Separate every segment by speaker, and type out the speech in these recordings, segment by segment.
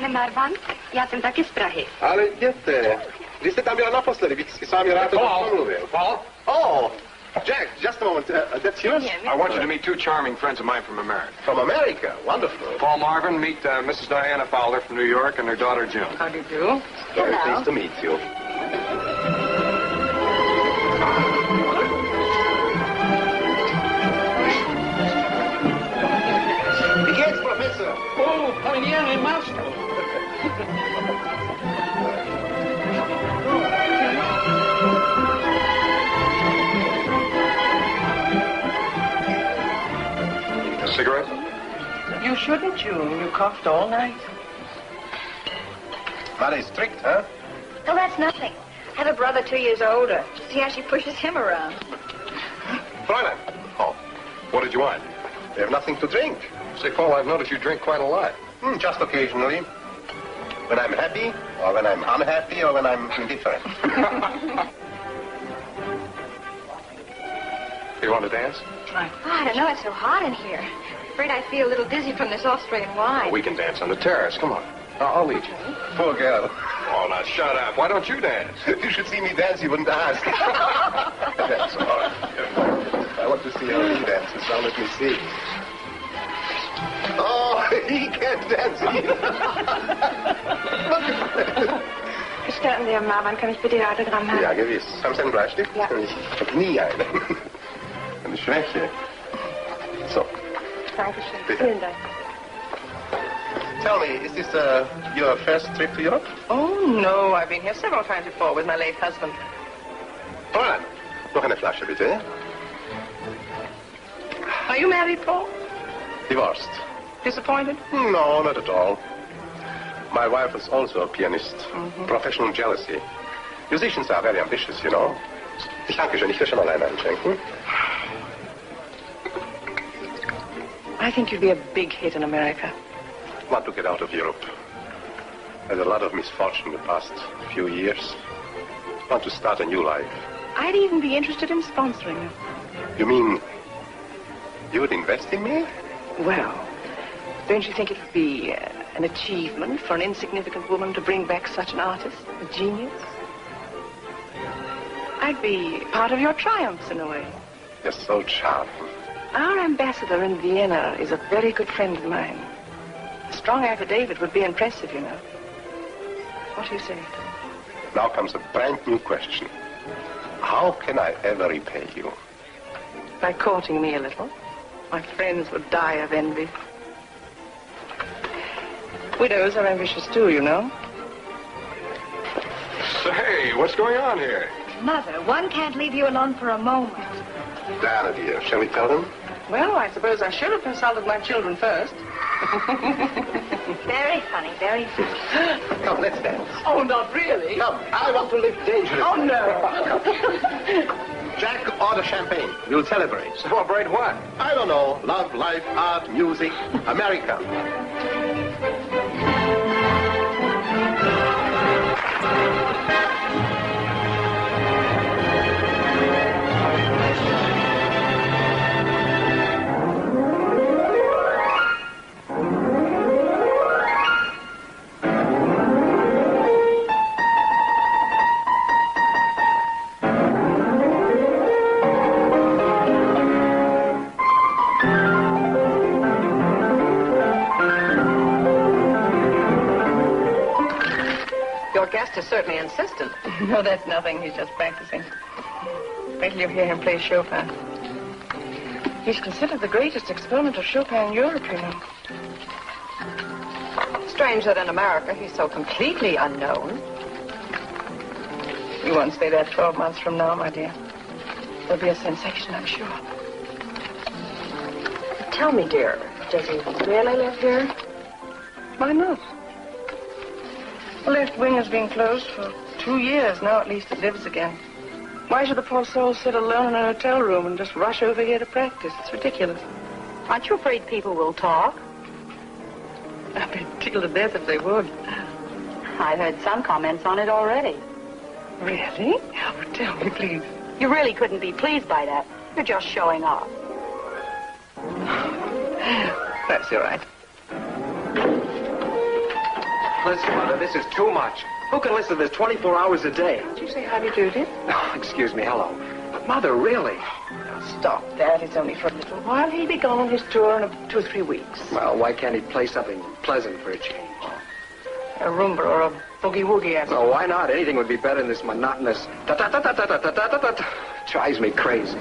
Speaker 1: pane Marvan, já jsem taky z Prahy.
Speaker 2: Ale jděte. Když jste tam byla naposledy, bych si s vámi rád pomluvil.
Speaker 3: Paul?
Speaker 2: Oh, Jack, just a moment. That's yours?
Speaker 3: I want you to meet two charming friends of mine from America.
Speaker 2: From America? Wonderful.
Speaker 3: Paul Marvin, meet Mrs. Diana Fowler from New York and her daughter June.
Speaker 4: How do you do?
Speaker 2: Very pleased to meet you. Wie geht's, Professor?
Speaker 4: Oh, Paniere Master.
Speaker 3: A cigarette?
Speaker 4: You shouldn't, June. You coughed all night.
Speaker 2: Mother is strict, huh?
Speaker 1: Oh, that's nothing. I have a brother 2 years older. See how she pushes him around.
Speaker 3: Fräulein. Oh, what did you want?
Speaker 2: We have nothing to drink.
Speaker 3: Say, Paul, I've noticed you drink quite a lot.
Speaker 2: Just occasionally. When I'm happy, or when I'm unhappy, or when I'm indifferent.
Speaker 3: You want to dance?
Speaker 1: Oh, I don't know. It's so hot in here. Afraid I feel a little dizzy from this Austrian wine.
Speaker 3: We can dance on the terrace. Come on. I'll lead you.
Speaker 2: Poor girl.
Speaker 3: Oh, now shut up. Why don't you dance?
Speaker 2: If you should see me dance, you wouldn't ask. That's all right. I want to see how he dances. Now let me see. Oh, he can't dance either.
Speaker 1: Gestatten Sie, Marvan, kann ich bitte Ihr Autogramm haben?
Speaker 2: Ja, gewiss. Haben Sie einen Bleistift?
Speaker 1: Ja.
Speaker 2: Ich habe nie einen. Eine Schwäche. So.
Speaker 1: Dankeschön.
Speaker 2: Bitte.
Speaker 1: Vielen Dank.
Speaker 2: Tell me, is this your first trip to Europe?
Speaker 4: Oh, no. I've been here several times before with my late husband.
Speaker 2: Fräulein, noch eine Flasche, bitte.
Speaker 4: Are you married, Paul?
Speaker 2: Divorced.
Speaker 4: Disappointed?
Speaker 2: No, not at all. My wife was also a pianist. Professional jealousy. Musicians are very ambitious, you know. Ich danke schön, ich will schon allein einschenken.
Speaker 4: I think you'd be a big hit in America.
Speaker 2: Want to get out of Europe. Had a lot of misfortune the past few years. Want to start a new life.
Speaker 4: I'd even be interested in sponsoring you.
Speaker 2: You mean you would invest in me?
Speaker 4: Well, don't you think it would be an achievement for an insignificant woman to bring back such an artist, a genius? I'd be part of your triumphs in a way.
Speaker 2: You're so charming.
Speaker 4: Our ambassador in Vienna is a very good friend of mine. A strong affidavit would be impressive, you know. What do you say?
Speaker 2: Now comes a brand new question. How can I ever repay you?
Speaker 4: By courting me a little. My friends would die of envy. Widows are ambitious too, you know.
Speaker 3: Say, what's going on here?
Speaker 1: Mother, one can't leave you alone for a moment.
Speaker 2: Diana, dear, shall we tell them?
Speaker 4: Well, I suppose I should have consulted my children first.
Speaker 1: Very funny, very funny.
Speaker 2: Come, let's dance.
Speaker 4: Oh, not really?
Speaker 2: Come, I want to live dangerously.
Speaker 4: Oh, no.
Speaker 2: Jack, order champagne. We'll celebrate.
Speaker 3: Celebrate what?
Speaker 2: I don't know. Love, life, art, music, America.
Speaker 4: Guest is certainly insistent. No, that's nothing. He's just practicing. Wait till you hear him play Chopin. He's considered the greatest exponent of Chopin in Europe, you know.
Speaker 5: Strange that in America he's so completely unknown.
Speaker 4: You won't stay there 12 months from now, my dear. There'll be a sensation, I'm sure.
Speaker 5: Tell me, dear, does he really live here?
Speaker 4: Why not? The left wing has been closed for 2 years. Now at least it lives again. Why should the poor soul sit alone in a hotel room and just rush over here to practice? It's ridiculous.
Speaker 5: Aren't you afraid people will talk?
Speaker 4: I'd be tickled to death if they would.
Speaker 5: I've heard some comments on it already.
Speaker 4: Really? Oh, tell me, please.
Speaker 5: You really couldn't be pleased by that. You're just showing off.
Speaker 4: That's all right.
Speaker 3: Listen, Mother, this is too much. Who can listen to this 24 hours a day?
Speaker 4: Did you say how do you do, dear?
Speaker 3: Oh, excuse me, hello. But, Mother, really?
Speaker 4: Now, stop that. It's only for a little while. He'll be gone on his tour in 2 or 3 weeks.
Speaker 3: Well, why can't he play something pleasant for a change?
Speaker 4: A rumba or a boogie-woogie, I
Speaker 3: Well, why not? Anything would be better than this monotonous ta-ta-ta-ta-ta-ta-ta-ta-ta. Drives me crazy.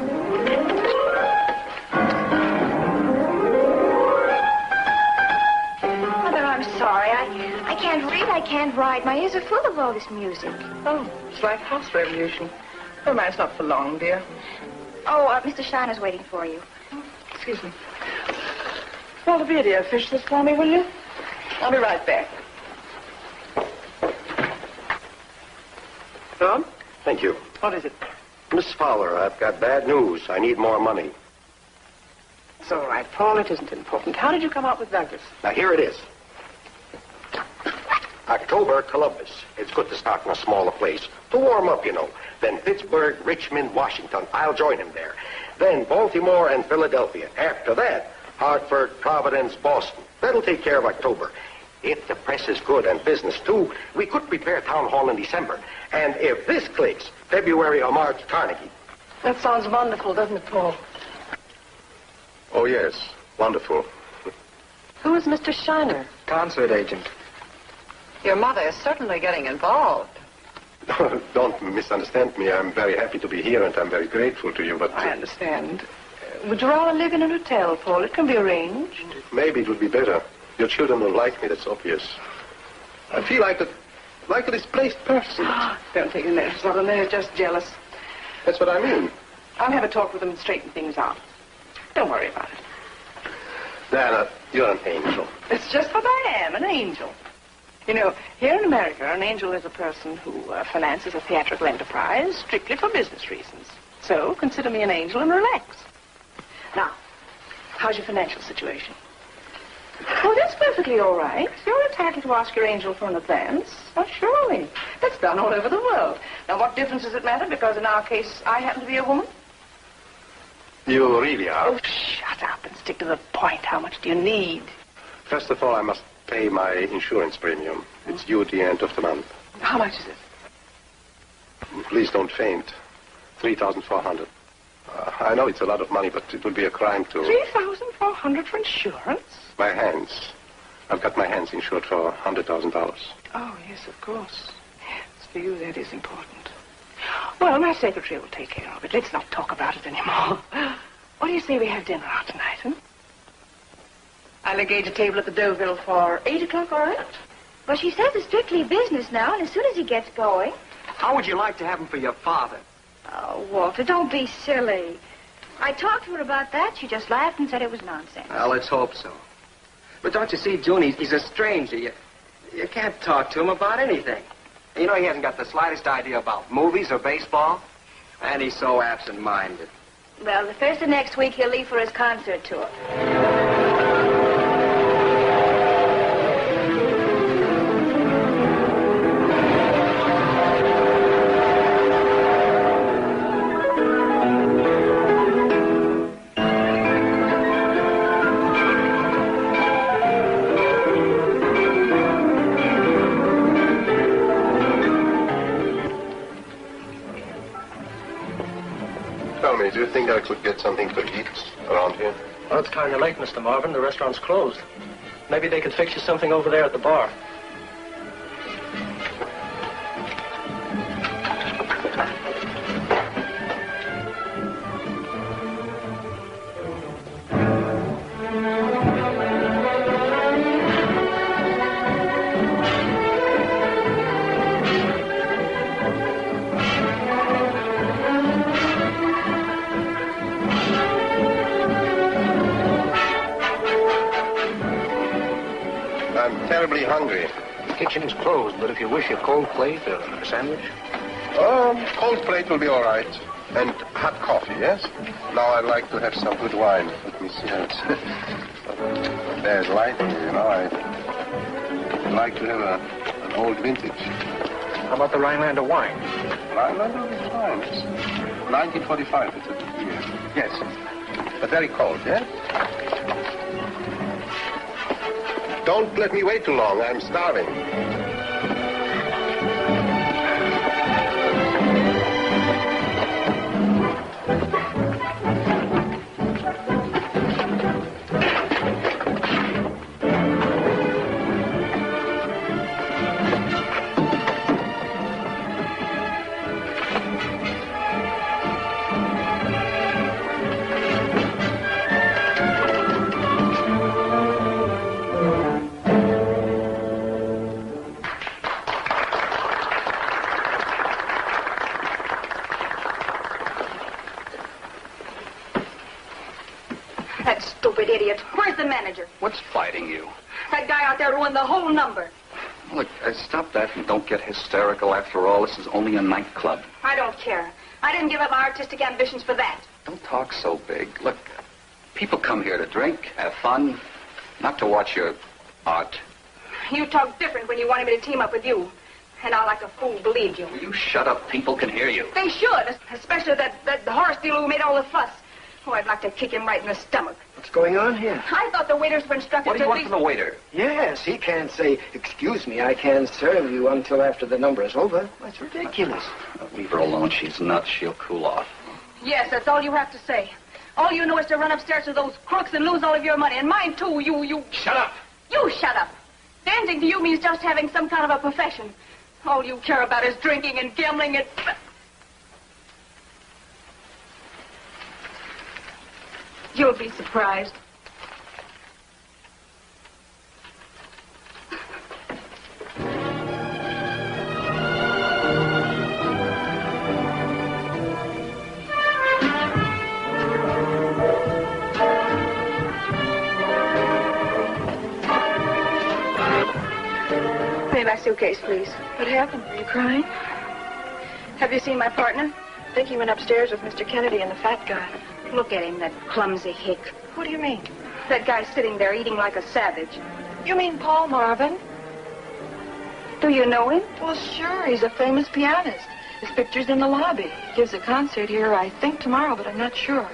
Speaker 1: Mother, I'm sorry. I can't read, I can't write. My ears are full of all this music.
Speaker 4: Oh, it's like house revolution. Never mind, it's not for long, dear.
Speaker 1: Oh, Mr. Shiner's waiting for you.
Speaker 4: Excuse me. Walter Beer, dear, fish this for me, will you? I'll be right back. Tom?
Speaker 2: Thank you.
Speaker 4: What is it?
Speaker 2: Miss Fowler, I've got bad news. I need more money.
Speaker 4: It's all right, Paul. It isn't important. How did you come up with Douglas?
Speaker 2: Now, here it is. October, Columbus. It's good to start in a smaller place. To warm up, you know. Then Pittsburgh, Richmond, Washington. I'll join him there. Then Baltimore and Philadelphia. After that, Hartford, Providence, Boston. That'll take care of October. If the press is good and business, too, we could prepare town hall in December. And if this clicks, February or March, Carnegie.
Speaker 4: That sounds wonderful, doesn't it, Paul?
Speaker 2: Oh, yes. Wonderful.
Speaker 6: Who is Mr. Shiner?
Speaker 3: Concert agent.
Speaker 6: Your mother is certainly getting involved.
Speaker 2: Don't misunderstand me. I'm very happy to be here, and I'm very grateful to you, but...
Speaker 4: I understand. Would you rather live in an hotel, Paul? It can be arranged.
Speaker 2: Maybe it would be better. Your children don't like me, that's obvious. I feel like a displaced person.
Speaker 4: Don't take your nerves on them. They're just jealous.
Speaker 2: That's what I mean.
Speaker 4: I'll have a talk with them and straighten things out. Don't worry about it.
Speaker 2: Diana, you're an angel.
Speaker 4: It's just what I am, an angel. You know, here in America, an angel is a person who finances a theatrical enterprise strictly for business reasons. So, consider me an angel and relax. Now, how's your financial situation? Oh, that's perfectly all right. You're entitled to ask your angel for an advance. Oh, surely. That's done all over the world. Now, what difference does it matter? Because in our case, I happen to be a woman.
Speaker 2: You really are.
Speaker 4: Oh, shut up and stick to the point. How much do you need?
Speaker 2: First of all, I must pay my insurance premium. It's due at the end of the month.
Speaker 4: How much is it?
Speaker 2: Please don't faint. 3,400. I know it's a lot of money, but it would be a crime to...
Speaker 4: 3,400 for insurance?
Speaker 2: My hands. I've got my hands insured for $100,000.
Speaker 4: Oh, yes, of course. Yes, for you, that is important. Well, my secretary will take care of it. Let's not talk about it anymore. What do you say we have dinner out tonight, huh? I'll engage a table at the Deauville for 8 o'clock, all right?
Speaker 1: Well, she says it's strictly business now, and as soon as he gets going...
Speaker 3: How would you like to have him for your father?
Speaker 1: Oh, Walter, don't be silly. I talked to her about that. She just laughed and said it was nonsense.
Speaker 3: Well, let's hope so. But don't you see, June, he's a stranger. You can't talk to him about anything. You know, he hasn't got the slightest idea about movies or baseball. And he's so absent-minded.
Speaker 1: Well, the first of next week, he'll leave for his concert tour.
Speaker 2: Do you think I could get something to eat around here?
Speaker 7: Well, it's kind of late, Mr. Marvin. The restaurant's closed. Maybe they could fix you something over there at the bar.
Speaker 2: Terribly hungry.
Speaker 7: The kitchen is closed, but if you wish a cold plate or a sandwich...
Speaker 2: Cold plate will be all right. And hot coffee, yes? Now I'd like to have some good wine. Let me see how it's... There's light here, you know. I'd like to have an old vintage.
Speaker 7: How about the Rhinelander wine?
Speaker 2: Rhinelander is fine. It's 1945, it's a good year. Yes. But very cold, yes? Don't let me wait too long. I'm starving.
Speaker 1: That stupid idiot. Where's the manager?
Speaker 8: What's fighting you?
Speaker 1: That guy out there ruined the whole number.
Speaker 8: Look, stop that and don't get hysterical. After all, this is only a nightclub.
Speaker 1: I don't care. I didn't give up my artistic ambitions for that.
Speaker 8: Don't talk so big. Look, people come here to drink, have fun, not to watch your art.
Speaker 1: You talk different when you wanted me to team up with you. And I, like a fool, believed you.
Speaker 8: Will you shut up? People can hear you.
Speaker 1: They should, especially that horse dealer who made all the fuss. Oh, I'd like to kick him right in the stomach.
Speaker 9: What's going on here?
Speaker 1: I thought the waiters were instructed
Speaker 8: What do you
Speaker 1: to
Speaker 8: want from the waiter?
Speaker 9: Yes, he can't say, excuse me, I can't serve you until after the number is over. That's ridiculous.
Speaker 8: Leave her alone. She's nuts. She'll cool off.
Speaker 1: Yes, that's all you have to say. All you know is to run upstairs to those crooks and lose all of your money. And mine, too, you...
Speaker 8: Shut up!
Speaker 1: You shut up. Dancing to you means just having some kind of a profession. All you care about is drinking and gambling and... You'll be surprised. Pay my suitcase, please.
Speaker 4: What happened? Are you crying?
Speaker 1: Have you seen my partner?
Speaker 4: I think he went upstairs with Mr. Kennedy and the fat guy.
Speaker 1: Look at him, that clumsy hick.
Speaker 4: What do you mean?
Speaker 1: That guy sitting there eating like a savage.
Speaker 4: You mean Paul Marvin?
Speaker 1: Do you know him?
Speaker 4: Well, sure. He's a famous pianist. His picture's in the lobby. He gives a concert here, I think, tomorrow, but I'm not sure.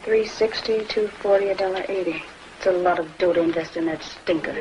Speaker 1: $3.60, $2.40, $1.80. It's a lot of dough to invest in that stinker.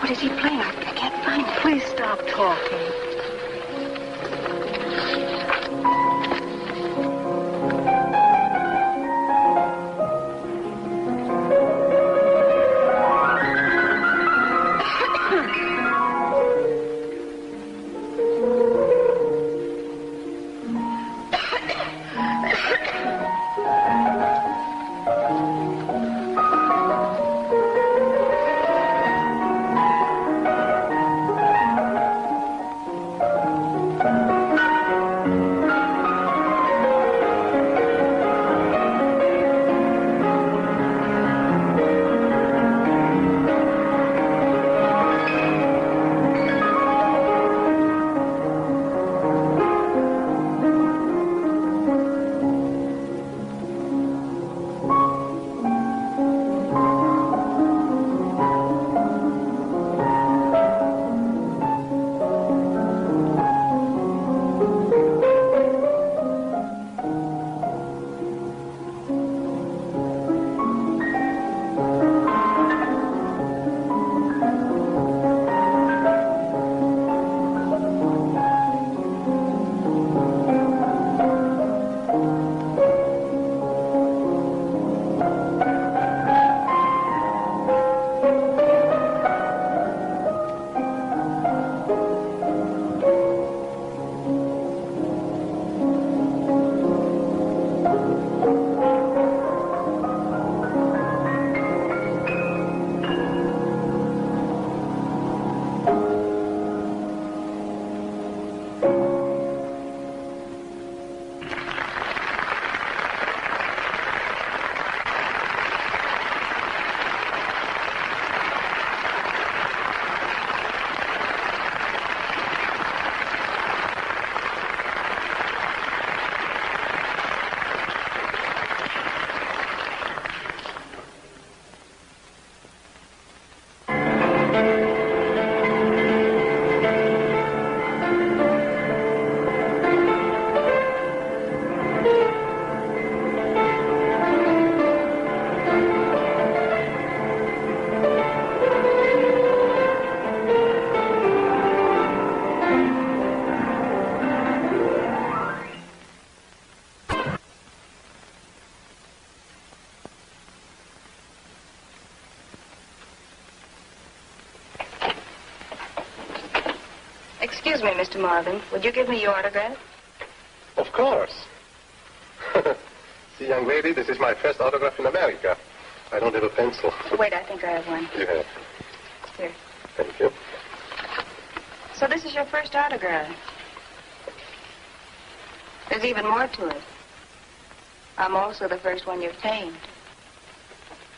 Speaker 1: What is he playing? I can't find it.
Speaker 4: Please stop talking.
Speaker 1: Excuse me, Mr. Marvin. Would you give me your autograph?
Speaker 10: Of course. See, young lady, this is my first autograph in America. I don't have a pencil.
Speaker 1: Wait, I think I have one.
Speaker 10: You have.
Speaker 1: Here.
Speaker 10: Thank you.
Speaker 1: So this is your first autograph. There's even more to it. I'm also the first one you've tamed.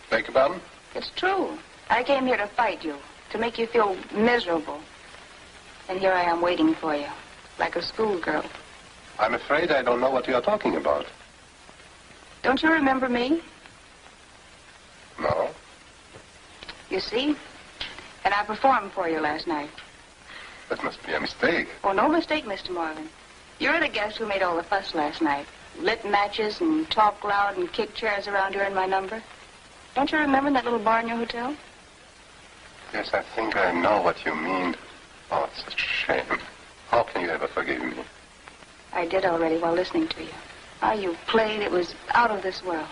Speaker 10: Beg your pardon?
Speaker 1: It's true. I came here to fight you, to make you feel miserable. And here I am waiting for you, like a schoolgirl.
Speaker 10: I'm afraid I don't know what you are talking about.
Speaker 1: Don't you remember me?
Speaker 10: No.
Speaker 1: You see? And I performed for you last night.
Speaker 10: That must be a mistake.
Speaker 1: Oh, no mistake, Mr. Marvin. You're the guest who made all the fuss last night. Lit matches and talked loud and kicked chairs around during my number. Don't you remember that little bar in your hotel?
Speaker 10: Yes, I think I know what you mean. Oh, it's such a shame. How can you ever forgive me?
Speaker 1: I did already while listening to you. How you played, it was out of this world.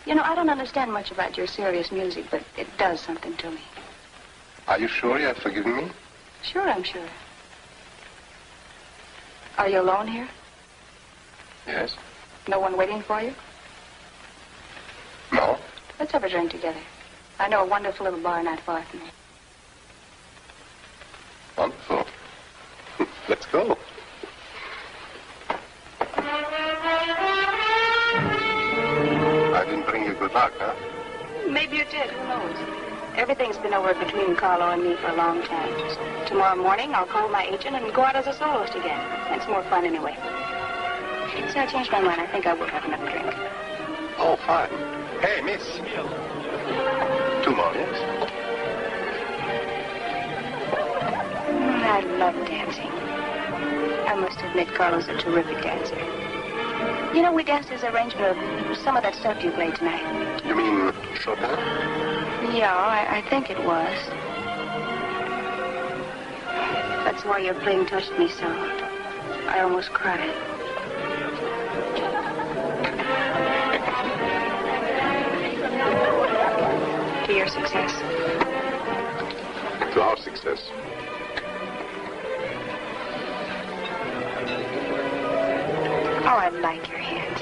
Speaker 1: You know, I don't understand much about your serious music, but it does something to me.
Speaker 10: Are you sure you have forgiven me?
Speaker 1: Sure, I'm sure. Are you alone here?
Speaker 10: Yes.
Speaker 1: No one waiting for you?
Speaker 10: No.
Speaker 1: Let's have a drink together. I know a wonderful little bar not far from here.
Speaker 10: Wonderful. Let's go. I didn't bring you good luck, huh?
Speaker 1: Maybe you did. Who knows? Everything's been over between Carlo and me for a long time. So tomorrow morning, I'll call my agent and go out as a soloist again. It's more fun anyway. So I changed my mind. I think I will have another drink.
Speaker 10: Oh, fine. Hey, miss. 2 more, yes?
Speaker 1: I love dancing. I must admit Carlo's a terrific dancer. You know, we danced his arrangement of some of that stuff you played tonight.
Speaker 10: You mean Chopin?
Speaker 1: Yeah, I think it was. That's why your playing touched me so. I almost cried. To your success.
Speaker 10: To our success.
Speaker 1: Oh, I like your hands.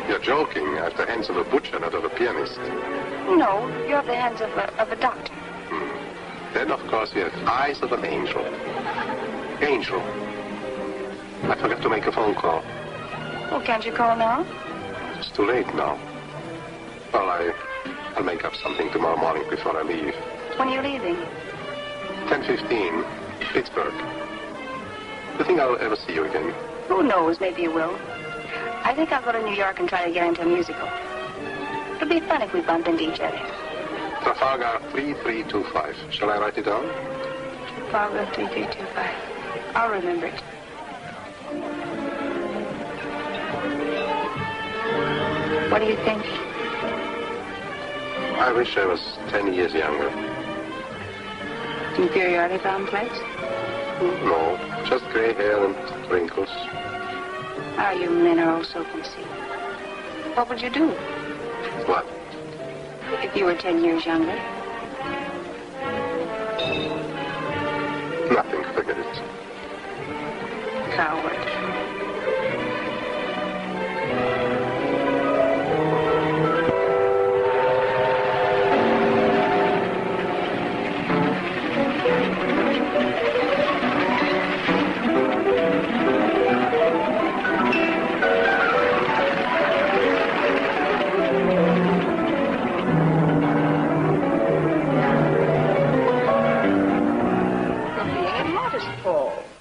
Speaker 10: You're joking. I have the hands of a butcher, not of a pianist.
Speaker 1: No, you have the hands of a doctor.
Speaker 10: Then, of course, you have eyes of an angel. Angel. I forgot to make a phone call.
Speaker 1: Well, can't you call now?
Speaker 10: It's too late now. Well, I'll make up something tomorrow morning before I leave.
Speaker 1: When are you leaving?
Speaker 10: 10:15, Pittsburgh. You think I'll ever see you again?
Speaker 1: Who knows? Maybe you will. I think I'll go to New York and try to get into a musical. It'll be fun if we bump into each other.
Speaker 10: Trafalgar 3325. Shall I write it down?
Speaker 1: Trafalgar 3325. I'll remember it. What do you think?
Speaker 10: I wish I was 10 years younger.
Speaker 1: Inferiority complex?
Speaker 10: No, just gray hair and wrinkles.
Speaker 1: Ah, you men are all so conceited. What would you do
Speaker 10: What?
Speaker 1: if you were 10 years younger?
Speaker 10: Nothing, forget it.
Speaker 1: Coward.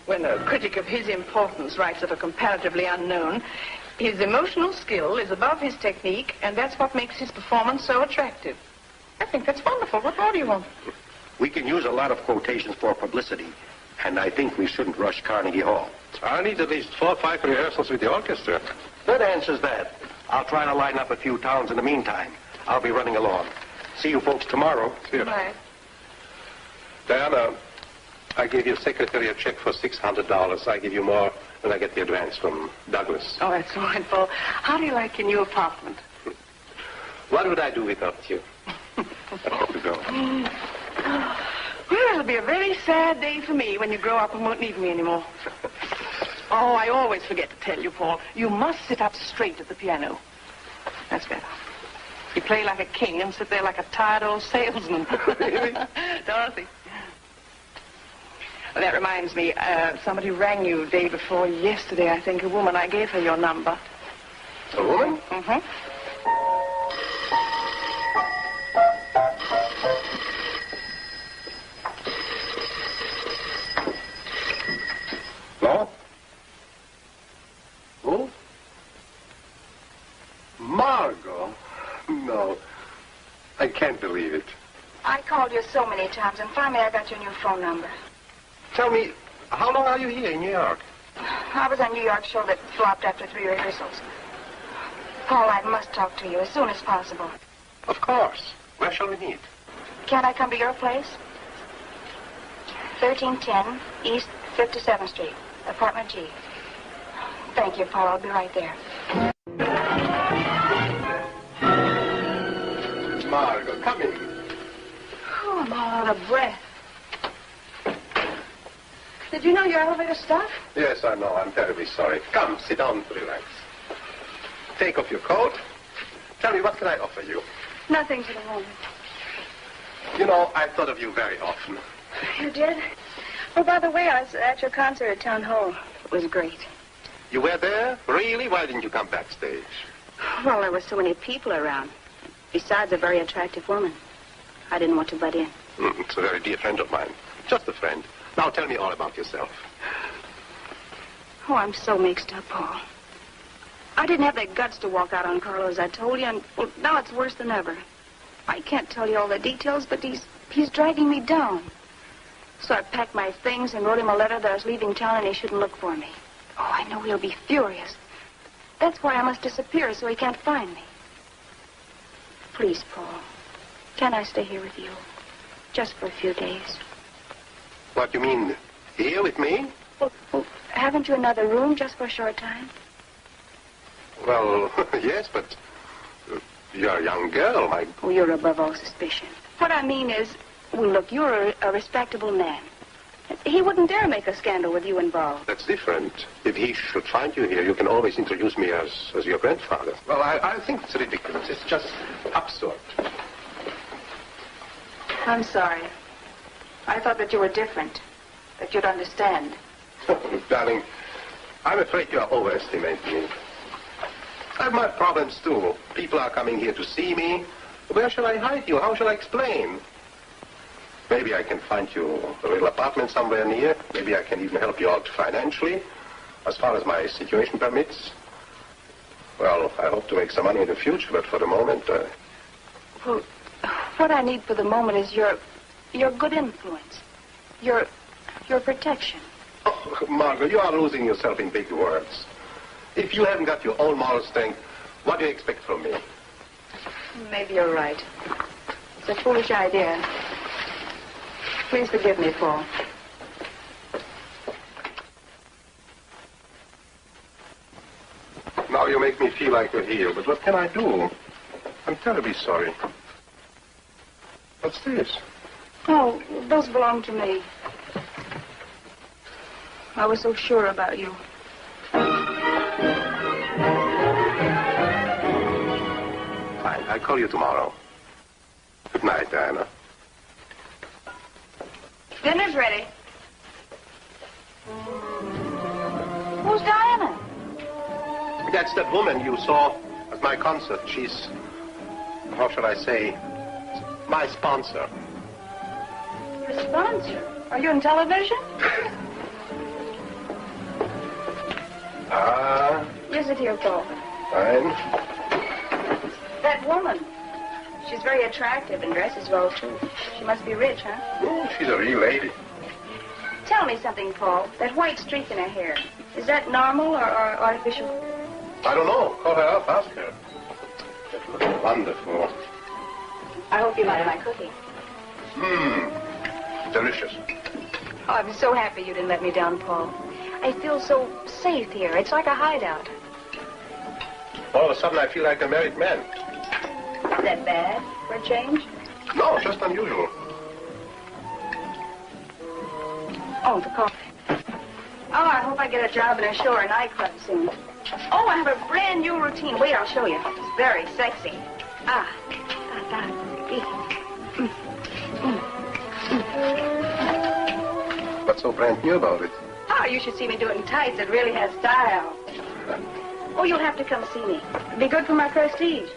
Speaker 4: When a critic of his importance writes of a comparatively unknown, his emotional skill is above his technique, and that's what makes his performance so attractive. I think that's wonderful. What more do you want?
Speaker 2: We can use a lot of quotations for publicity, and I think we shouldn't rush Carnegie Hall.
Speaker 10: I need at least 4 or 5 rehearsals with the orchestra.
Speaker 2: That answers that. I'll try to line up a few towns in the meantime. I'll be running along. See you folks tomorrow.
Speaker 4: Bye.
Speaker 10: Diana, I gave your secretary a check for $600. I give you more when I get the advance from Douglas.
Speaker 4: Oh, that's wonderful. How do you like your new apartment?
Speaker 10: What would I do without you? I hope to go.
Speaker 4: Well, it'll be be a very sad day for me when you grow up and won't need me anymore. Oh, I always forget to tell you, Paul. You must sit up straight at the piano. That's better. You play like a king and sit there like a tired old salesman.
Speaker 2: Really?
Speaker 4: Dorothy. Well, that reminds me, somebody rang you day before yesterday, I think, a woman. I gave her your number.
Speaker 2: A woman?
Speaker 4: Mm-hmm.
Speaker 2: No? Who? Margot? No. I can't believe it.
Speaker 1: I called you so many times, and finally I got your new phone number.
Speaker 2: Tell me, how long are you here in New York?
Speaker 1: I was on New York show that flopped after 3 rehearsals. Paul, I must talk to you as soon as possible.
Speaker 2: Of course. Where shall we meet?
Speaker 1: Can't I come to your place? 1310 East 57th Street, apartment G. Thank you, Paul. I'll be right there.
Speaker 2: Margot, come in.
Speaker 4: Oh, I'm all out of breath. Did you know your elevator stopped?
Speaker 2: Yes, I know. I'm terribly sorry. Come, sit down to relax. Take off your coat. Tell me, what can I offer you?
Speaker 1: Nothing for the moment.
Speaker 2: You know, I've thought of you very often.
Speaker 1: You did? Oh, by the way, I was at your concert at Town Hall. It was great.
Speaker 2: You were there? Really? Why didn't you come backstage?
Speaker 1: Well, there were so many people around. Besides, a very attractive woman. I didn't want to butt in.
Speaker 2: It's a very dear friend of mine. Just a friend. Now tell me all about yourself.
Speaker 1: Oh, I'm so mixed up, Paul. I didn't have the guts to walk out on Carlo, as I told you, and well, now it's worse than ever. I can't tell you all the details, but he's dragging me down. So I packed my things and wrote him a letter that I was leaving town and he shouldn't look for me. Oh, I know he'll be furious. That's why I must disappear so he can't find me. Please, Paul, can I stay here with you? Just for a few days.
Speaker 2: What, you mean here with me?
Speaker 1: Well, haven't you another room just for a short time?
Speaker 2: Well, yes, but you're a young girl.
Speaker 1: Oh, you're above all suspicion. What I mean is, well, look, you're a respectable man. He wouldn't dare make a scandal with you involved.
Speaker 2: That's different. If he should find you here, you can always introduce me as your grandfather. Well, I think it's ridiculous. It's just absurd.
Speaker 1: I'm sorry. I thought that you were different, that you'd understand.
Speaker 2: Darling, I'm afraid you are overestimating me. I have my problems, too. People are coming here to see me. Where shall I hide you? How shall I explain? Maybe I can find you a little apartment somewhere near. Maybe I can even help you out financially, as far as my situation permits. Well, I hope to make some money in the future, but for the moment...
Speaker 1: Well, what I need for the moment is your good influence. Your protection.
Speaker 2: Oh, Margot, you are losing yourself in big words. If you haven't got your own moral strength, what do you expect from me?
Speaker 1: Maybe you're right. It's a foolish idea. Please forgive me, Paul.
Speaker 2: Now you make me feel like a heel, but what can I do? I'm terribly sorry. What's this?
Speaker 1: Oh, those belong to me. I was so sure about you.
Speaker 2: Fine, I'll call you tomorrow. Good night, Diana.
Speaker 1: Dinner's ready. Who's Diana?
Speaker 2: That's that woman you saw at my concert. She's, how shall I say, my sponsor.
Speaker 1: Your sponsor? Are you in television? Is it here, Paul?
Speaker 2: Fine.
Speaker 1: That woman. She's very attractive and dresses well, too. She must be rich, huh?
Speaker 2: Oh, she's a real lady.
Speaker 1: Tell me something, Paul. That white streak in her hair, is that normal or artificial?
Speaker 2: I don't know. Call her up, ask her. That looks wonderful.
Speaker 1: I hope you like my cooking.
Speaker 2: Delicious.
Speaker 1: Oh, I'm so happy you didn't let me down, Paul. I feel so safe here. It's like a hideout.
Speaker 2: All of a sudden, I feel like a married man.
Speaker 1: Is that bad for a change?
Speaker 2: No, just unusual.
Speaker 1: Oh, the coffee. Oh, I hope I get a job in a show or nightclub soon. Oh, I have a brand new routine. Wait, I'll show you. It's very sexy. Ah. Da, da,
Speaker 10: What's so brand new about it?
Speaker 1: Oh, you should see me do it in tights. It really has style. Oh, you'll have to come see me. It'd be good for my prestige.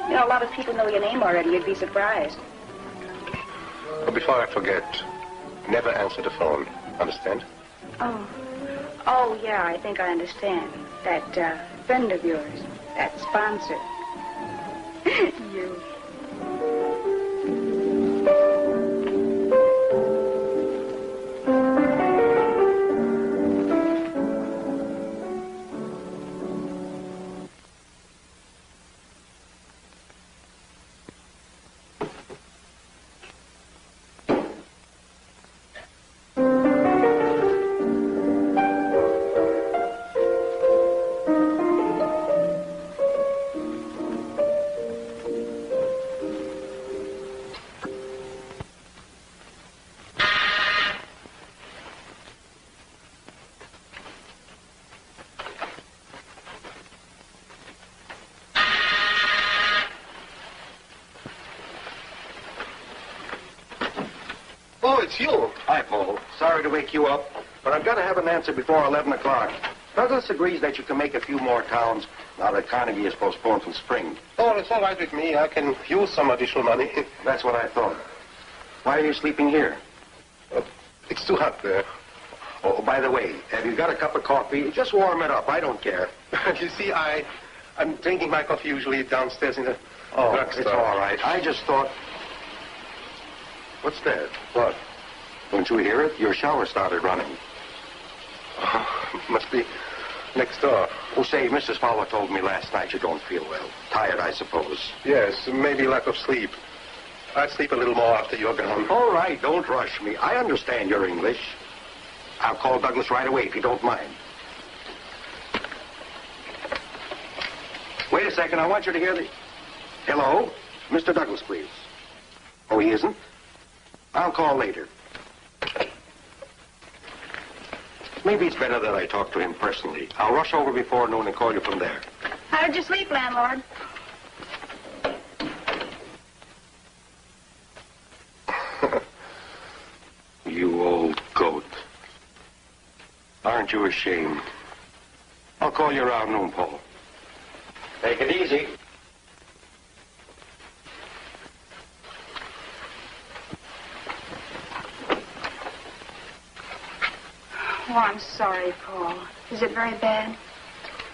Speaker 1: You know, a lot of people know your name already. You'd be surprised.
Speaker 10: But before I forget, never answer the phone. Understand?
Speaker 1: Oh. Oh, yeah, I think I understand. That friend of yours. That sponsor. You.
Speaker 2: Oh, it's you. Hi, Paul. Sorry to wake you up, but I've got to have an answer before 11 o'clock. Douglas agrees that you can make a few more towns now that Carnegie is postponed till spring.
Speaker 10: Oh, it's all right with me. I can use some additional money.
Speaker 2: That's what I thought. Why are you sleeping here?
Speaker 10: It's too hot there.
Speaker 2: Oh, by the way, have you got a cup of coffee? Just warm it up. I don't care.
Speaker 10: You see, I'm drinking my coffee usually downstairs in the
Speaker 2: drugstore. It's all right. I just thought... What's that?
Speaker 10: What?
Speaker 2: Don't you hear it? Your shower started running.
Speaker 10: Must be next door.
Speaker 2: Oh, say, Mrs. Fowler told me last night you don't feel well. Tired, I suppose.
Speaker 10: Yes, maybe lack of sleep. I'd sleep a little more after you're gone.
Speaker 2: All right, don't rush me. I understand your English. I'll call Douglas right away if you don't mind. Wait a second. I want you to hear the... Hello? Mr. Douglas, please. Oh, he isn't? I'll call later. Maybe it's better that I talk to him personally. I'll rush over before noon and call you from there.
Speaker 1: How did you sleep, landlord?
Speaker 2: You old goat. Aren't you ashamed? I'll call you around noon, Paul. Take it easy.
Speaker 1: Oh, I'm sorry, Paul. Is it very bad?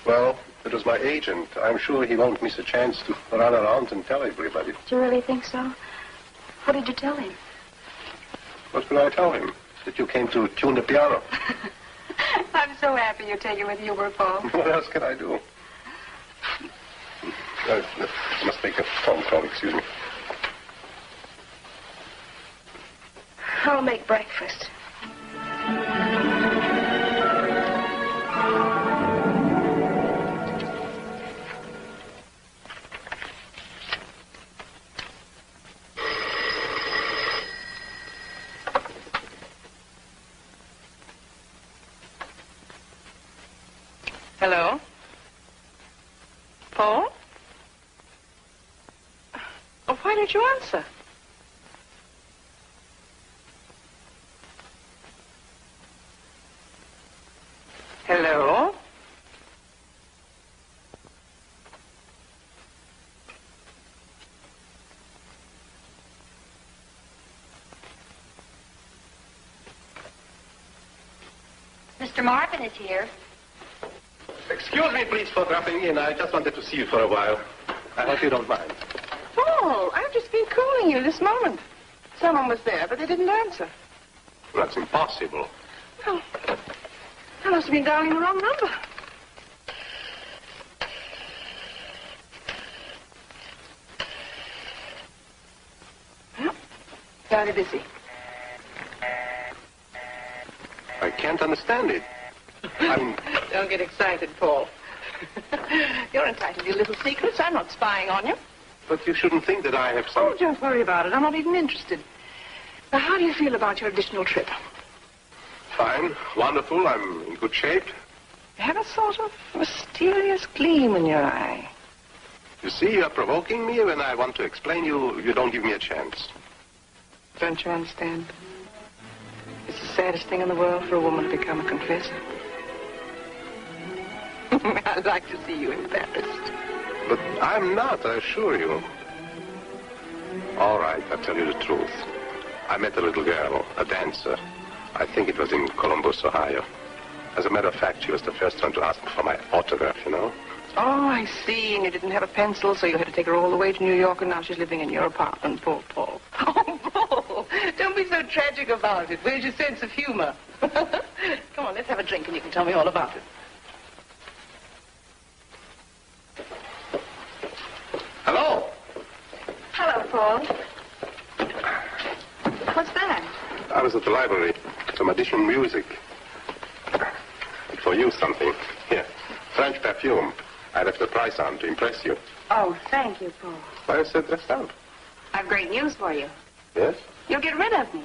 Speaker 10: Well, it was my agent. I'm sure he won't miss a chance to run around and tell everybody.
Speaker 1: Do you really think so? What did you tell him?
Speaker 10: What will I tell him? That you came to tune the piano.
Speaker 1: I'm so happy you're taking with humor, Paul.
Speaker 10: What else can I do? I must make a phone call, excuse me.
Speaker 1: I'll make breakfast.
Speaker 4: Hello? Paul? Oh, why don't you answer? Hello?
Speaker 5: Mr. Marvin is here.
Speaker 10: Excuse me, please, for dropping in. I just wanted to see you for a while. I hope you don't mind.
Speaker 4: Paul, I've just been calling you this moment. Someone was there, but they didn't answer.
Speaker 10: That's impossible.
Speaker 4: Well, I must have been dialing the wrong number. Well, very busy.
Speaker 10: I can't understand it.
Speaker 4: Don't get excited, Paul. You're entitled to your little secrets. I'm not spying on you.
Speaker 10: But you shouldn't think that I have some...
Speaker 4: Oh, don't worry about it. I'm not even interested. Now, how do you feel about your additional trip?
Speaker 10: Fine. Wonderful. I'm in good shape.
Speaker 4: You have a sort of mysterious gleam in your eye.
Speaker 10: You see, you're provoking me. When I want to explain you don't give me a chance.
Speaker 4: Don't you understand? It's the saddest thing in the world for a woman to become a confessor. I'd like to see you embarrassed.
Speaker 10: But I'm not, I assure you. All right, I'll tell you the truth. I met a little girl, a dancer. I think it was in Columbus, Ohio. As a matter of fact, she was the first one to ask for my autograph, you know.
Speaker 4: Oh, I see. And you didn't have a pencil, so you had to take her all the way to New York, and now she's living in your apartment. Poor Paul. Oh, Paul, don't be so tragic about it. Where's your sense of humor? Come on, let's have a drink, and you can tell me all about it.
Speaker 10: Hello.
Speaker 1: Hello, Paul. What's that?
Speaker 10: I was at the library. Some additional music. For you, something. Here. French perfume. I left the price on to impress you.
Speaker 1: Oh, thank you, Paul.
Speaker 10: Why are you so dressed up?
Speaker 1: I've great news for you.
Speaker 10: Yes?
Speaker 1: You'll get rid of me.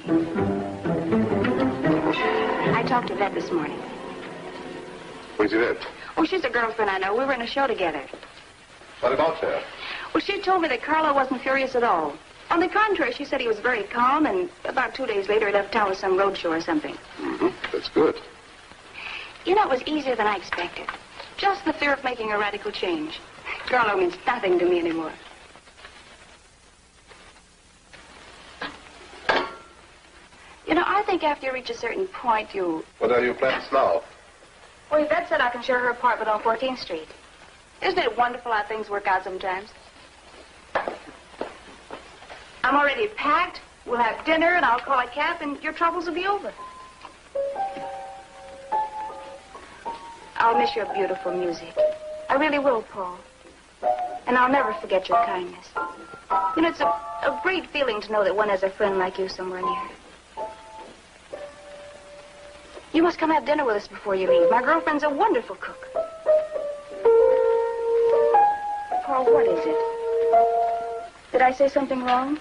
Speaker 1: I talked to Vet this morning.
Speaker 10: Who's that?
Speaker 1: Oh, she's a girlfriend I know. We were in a show together.
Speaker 10: What about her?
Speaker 1: Well, she told me that Carlo wasn't furious at all. On the contrary, she said he was very calm, and about 2 days later he left town with some road show or something.
Speaker 10: Mm-hmm. That's good.
Speaker 1: You know, it was easier than I expected. Just the fear of making a radical change. Carlo means nothing to me anymore. You know, I think after you reach a certain point, you...
Speaker 10: What are your plans now?
Speaker 1: Well, Yvette said I can share her apartment on 14th Street. Isn't it wonderful how things work out sometimes? I'm already packed. We'll have dinner, and I'll call a cab, and your troubles will be over. I'll miss your beautiful music. I really will, Paul. And I'll never forget your kindness. You know, it's a great feeling to know that one has a friend like you somewhere near. You must come have dinner with us before you leave. My girlfriend's a wonderful cook. Paul, what is it? Did I say something wrong?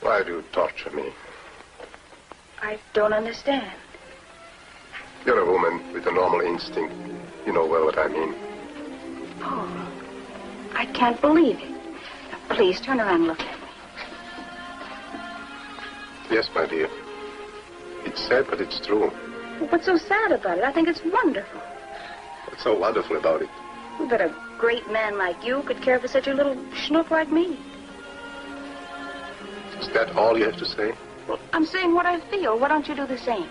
Speaker 10: Why do you torture me?
Speaker 1: I don't understand.
Speaker 10: You're a woman with a normal instinct. You know well what I mean.
Speaker 1: Paul, I can't believe it. Now, please, turn around and look at me.
Speaker 10: Yes, my dear. It's sad, but it's true.
Speaker 1: What's so sad about it? I think it's wonderful.
Speaker 10: What's so wonderful about it?
Speaker 1: That a great man like you could care for such a little schnook like me.
Speaker 10: Is that all you have to say?
Speaker 1: Well, I'm saying what I feel. Why don't you do the same?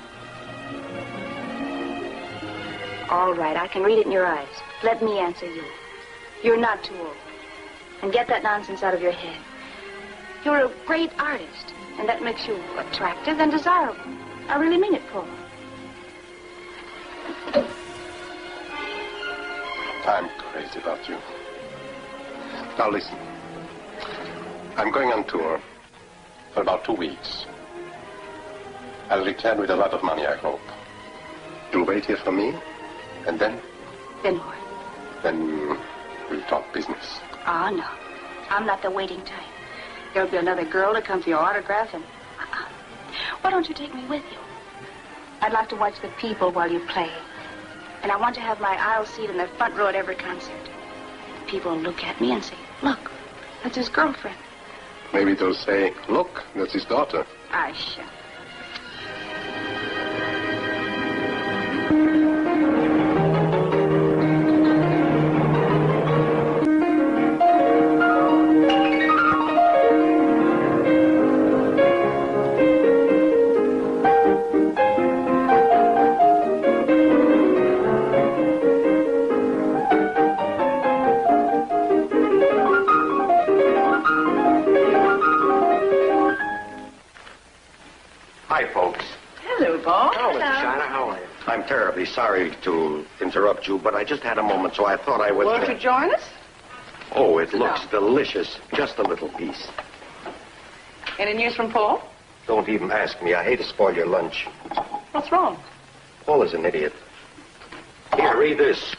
Speaker 1: All right, I can read it in your eyes. Let me answer you. You're not too old. And get that nonsense out of your head. You're a great artist, and that makes you attractive and desirable. I really mean it, Paul.
Speaker 10: I'm crazy about you. Now listen. I'm going on tour for about 2 weeks. I'll return with a lot of money, I hope. You'll wait here for me, and then?
Speaker 1: Then what?
Speaker 10: Then we'll talk business.
Speaker 1: Oh, no. I'm not the waiting type. There'll be another girl to come for your autograph, and... Why don't you take me with you? I'd like to watch the people while you play. And I want to have my aisle seat in the front row at every concert. People will look at me and say, look, that's his girlfriend.
Speaker 10: Maybe they'll say, look, that's his daughter.
Speaker 1: I shall.
Speaker 2: Hi, folks.
Speaker 4: Hello, Paul.
Speaker 9: Hello, Mr. Shiner. How are you?
Speaker 2: I'm terribly sorry to interrupt you, but I just had a moment, so I thought I would...
Speaker 4: Won't you join us?
Speaker 2: Oh, it looks delicious. Just a little piece.
Speaker 4: Any news from Paul?
Speaker 2: Don't even ask me. I hate to spoil your lunch.
Speaker 4: What's wrong?
Speaker 2: Paul is an idiot. Here, read this.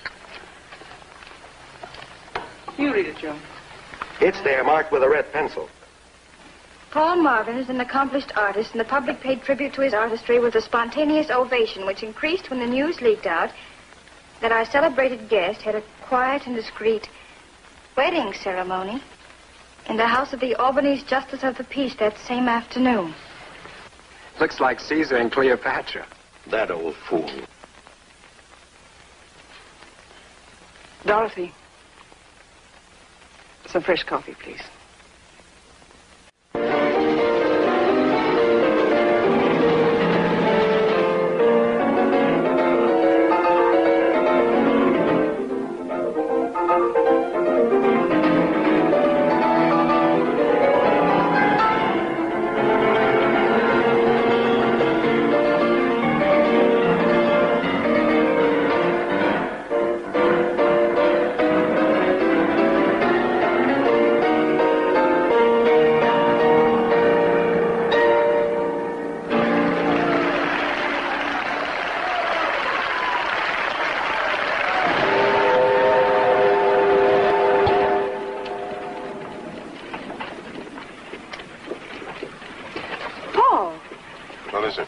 Speaker 4: You read it, Joe.
Speaker 2: It's there marked with a red pencil.
Speaker 11: Paul Marvin is an accomplished artist, and the public paid tribute to his artistry with a spontaneous ovation, which increased when the news leaked out that our celebrated guest had a quiet and discreet wedding ceremony in the house of the Albany's Justice of the Peace that same afternoon.
Speaker 3: Looks like Caesar and Cleopatra.
Speaker 2: That old fool.
Speaker 4: Dorothy, some fresh coffee, please.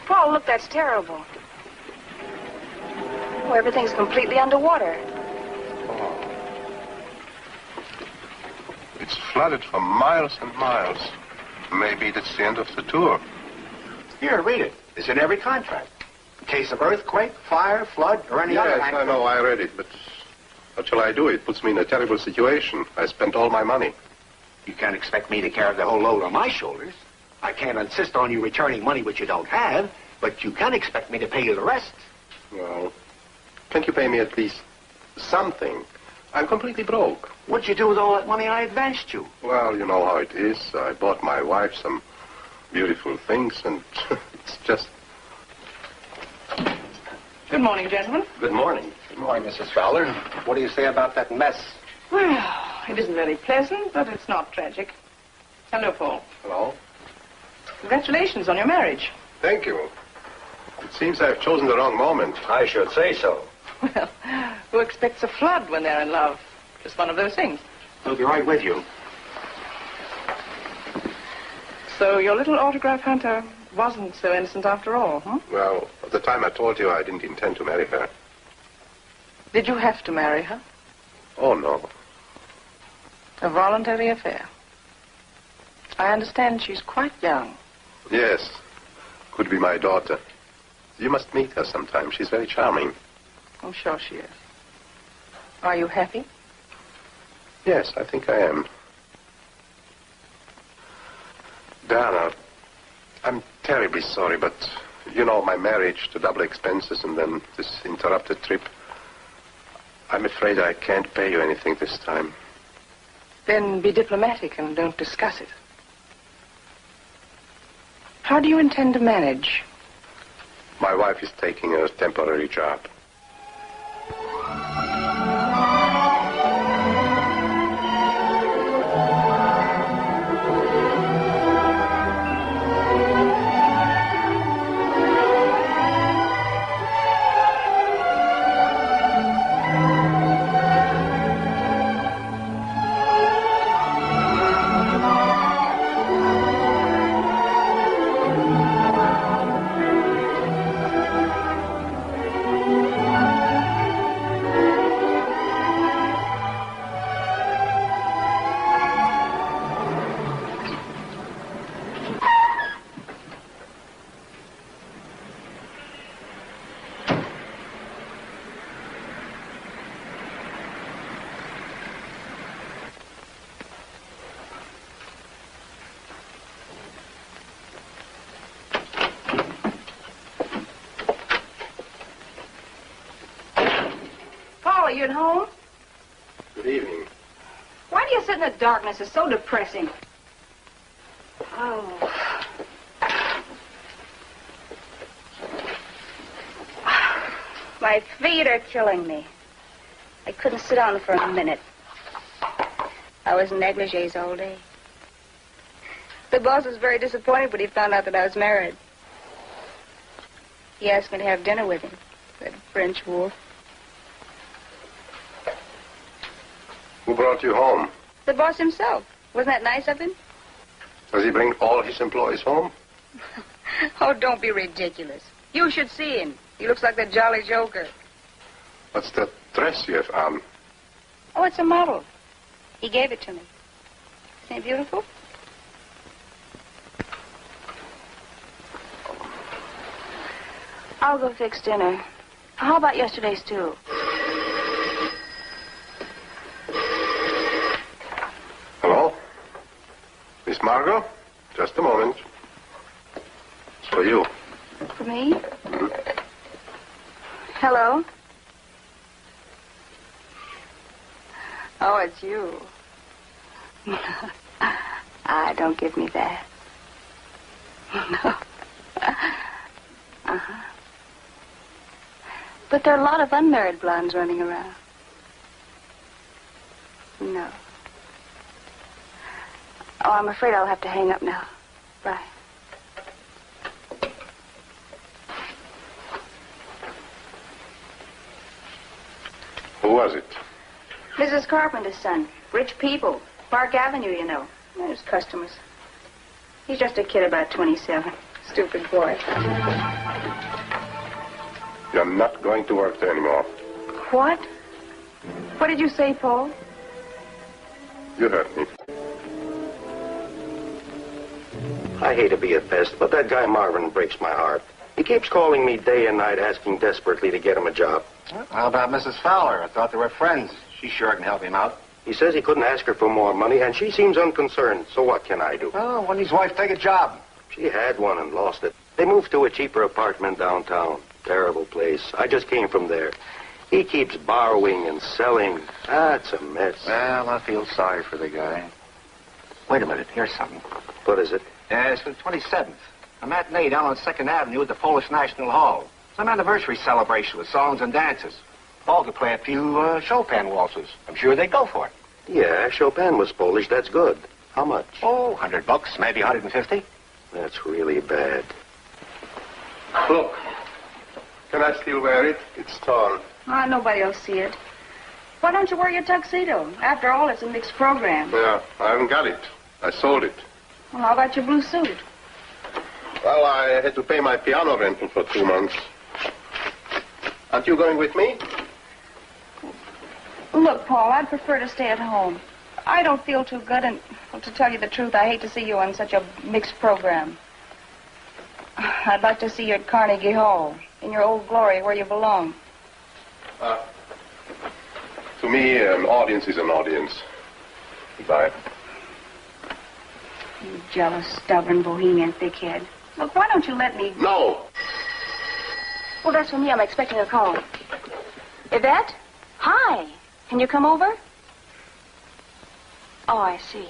Speaker 1: Paul, look, that's terrible. Oh, everything's completely underwater.
Speaker 10: Oh. It's flooded for miles and miles. Maybe that's the end of the tour.
Speaker 2: Here, read it. It's in every contract. In case of earthquake, fire, flood, or any other
Speaker 10: Yes,
Speaker 2: accident.
Speaker 10: I know, I read it, but what shall I do? It puts me in a terrible situation. I spent all my money.
Speaker 2: You can't expect me to carry the whole load on my shoulders. I can't insist on you returning money which you don't have, but you can expect me to pay you the rest.
Speaker 10: Well, can't you pay me at least something? I'm completely broke.
Speaker 2: What'd you do with all that money I advanced you?
Speaker 10: Well, you know how it is. I bought my wife some beautiful things, and it's just...
Speaker 4: Good morning, gentlemen.
Speaker 2: Good morning. Good morning, Mrs. Fowler. What do you say about that mess?
Speaker 4: Well, it isn't very pleasant, but it's not tragic. Hello, Paul.
Speaker 10: Hello?
Speaker 4: Congratulations on your marriage.
Speaker 10: Thank you. It seems I've chosen the wrong moment.
Speaker 2: I should say so.
Speaker 4: Well, who expects a flood when they're in love? Just one of those things.
Speaker 2: We'll be right with you.
Speaker 4: So your little autograph hunter wasn't so innocent after all, huh?
Speaker 10: Well, at the time I told you I didn't intend to marry her.
Speaker 4: Did you have to marry her?
Speaker 10: Oh, no.
Speaker 4: A voluntary affair. I understand she's quite young.
Speaker 10: Yes. Could be my daughter. You must meet her sometime. She's very charming.
Speaker 4: I'm sure she is. Are you happy?
Speaker 10: Yes, I think I am. Diana, I'm terribly sorry, but you know, my marriage, the double expenses, and then this interrupted trip. I'm afraid I can't pay you anything this time.
Speaker 4: Then be diplomatic and don't discuss it. How do you intend to manage?
Speaker 10: My wife is taking a temporary job.
Speaker 1: Are you at home?
Speaker 10: Good evening.
Speaker 1: Why do you sit in the darkness? It's so depressing. Oh. My feet are killing me. I couldn't sit down for a minute. I was in negligees all day. The boss was very disappointed when he found out that I was married. He asked me to have dinner with him, that French wolf.
Speaker 10: Who brought you home?
Speaker 1: The boss himself. Wasn't that nice of him?
Speaker 10: Does he bring all his employees home?
Speaker 1: Oh, don't be ridiculous. You should see him. He looks like the Jolly Joker.
Speaker 10: What's that dress you have on?
Speaker 1: Oh, it's a model. He gave it to me. Isn't it beautiful? I'll go fix dinner. How about yesterday's stew?
Speaker 10: Hello? Miss Margot? Just a moment. It's for you.
Speaker 1: For me? Hello? Oh, it's you. Don't give me that. No. Uh-huh. But there are a lot of unmarried blondes running around. No. Oh, I'm afraid I'll have to hang up now. Bye.
Speaker 10: Who was it?
Speaker 1: Mrs. Carpenter's son. Rich people. Park Avenue, you know. There's customers. He's just a kid about 27. Stupid boy.
Speaker 10: You're not going to work there anymore.
Speaker 1: What? What did you say, Paul?
Speaker 10: You heard me.
Speaker 2: I hate to be a pest, but that guy Marvin breaks my heart. He keeps calling me day and night, asking desperately to get him a job.
Speaker 12: How about Mrs. Fowler? I thought they were friends. She sure can help him out.
Speaker 2: He says he couldn't ask her for more money, and she seems unconcerned. So what can I do?
Speaker 12: Oh, when his wife take a job.
Speaker 2: She had one and lost it. They moved to a cheaper apartment downtown. Terrible place. I just came from there. He keeps borrowing and selling. It's a mess.
Speaker 12: Well, I feel sorry for the guy. Wait a minute. Here's something.
Speaker 2: What is it?
Speaker 12: It's for the 27th. A matinee down on 2nd Avenue at the Polish National Hall. Some anniversary celebration with songs and dances. Paul could play a few Chopin waltzes. I'm sure they'd go for it.
Speaker 2: Yeah, Chopin was Polish. That's good. How much?
Speaker 12: Oh, $100, maybe 150.
Speaker 2: That's really bad.
Speaker 10: Look. Can I still wear it? It's torn.
Speaker 1: Nobody will see it. Why don't you wear your tuxedo? After all, it's a mixed program.
Speaker 10: Yeah, I haven't got it. I sold it.
Speaker 1: Well, how about your blue suit?
Speaker 10: Well, I had to pay my piano rental for 2 months. Aren't you going with me?
Speaker 1: Look, Paul, I'd prefer to stay at home. I don't feel too good, and well, to tell you the truth, I hate to see you on such a mixed program. I'd like to see you at Carnegie Hall, in your old glory, where you belong.
Speaker 10: To me, an audience is an audience. Goodbye.
Speaker 1: You jealous, stubborn, bohemian thickhead. Look, why don't you let me...
Speaker 10: No!
Speaker 1: Well, that's for me. I'm expecting a call. Yvette? Hi. Can you come over? Oh, I see.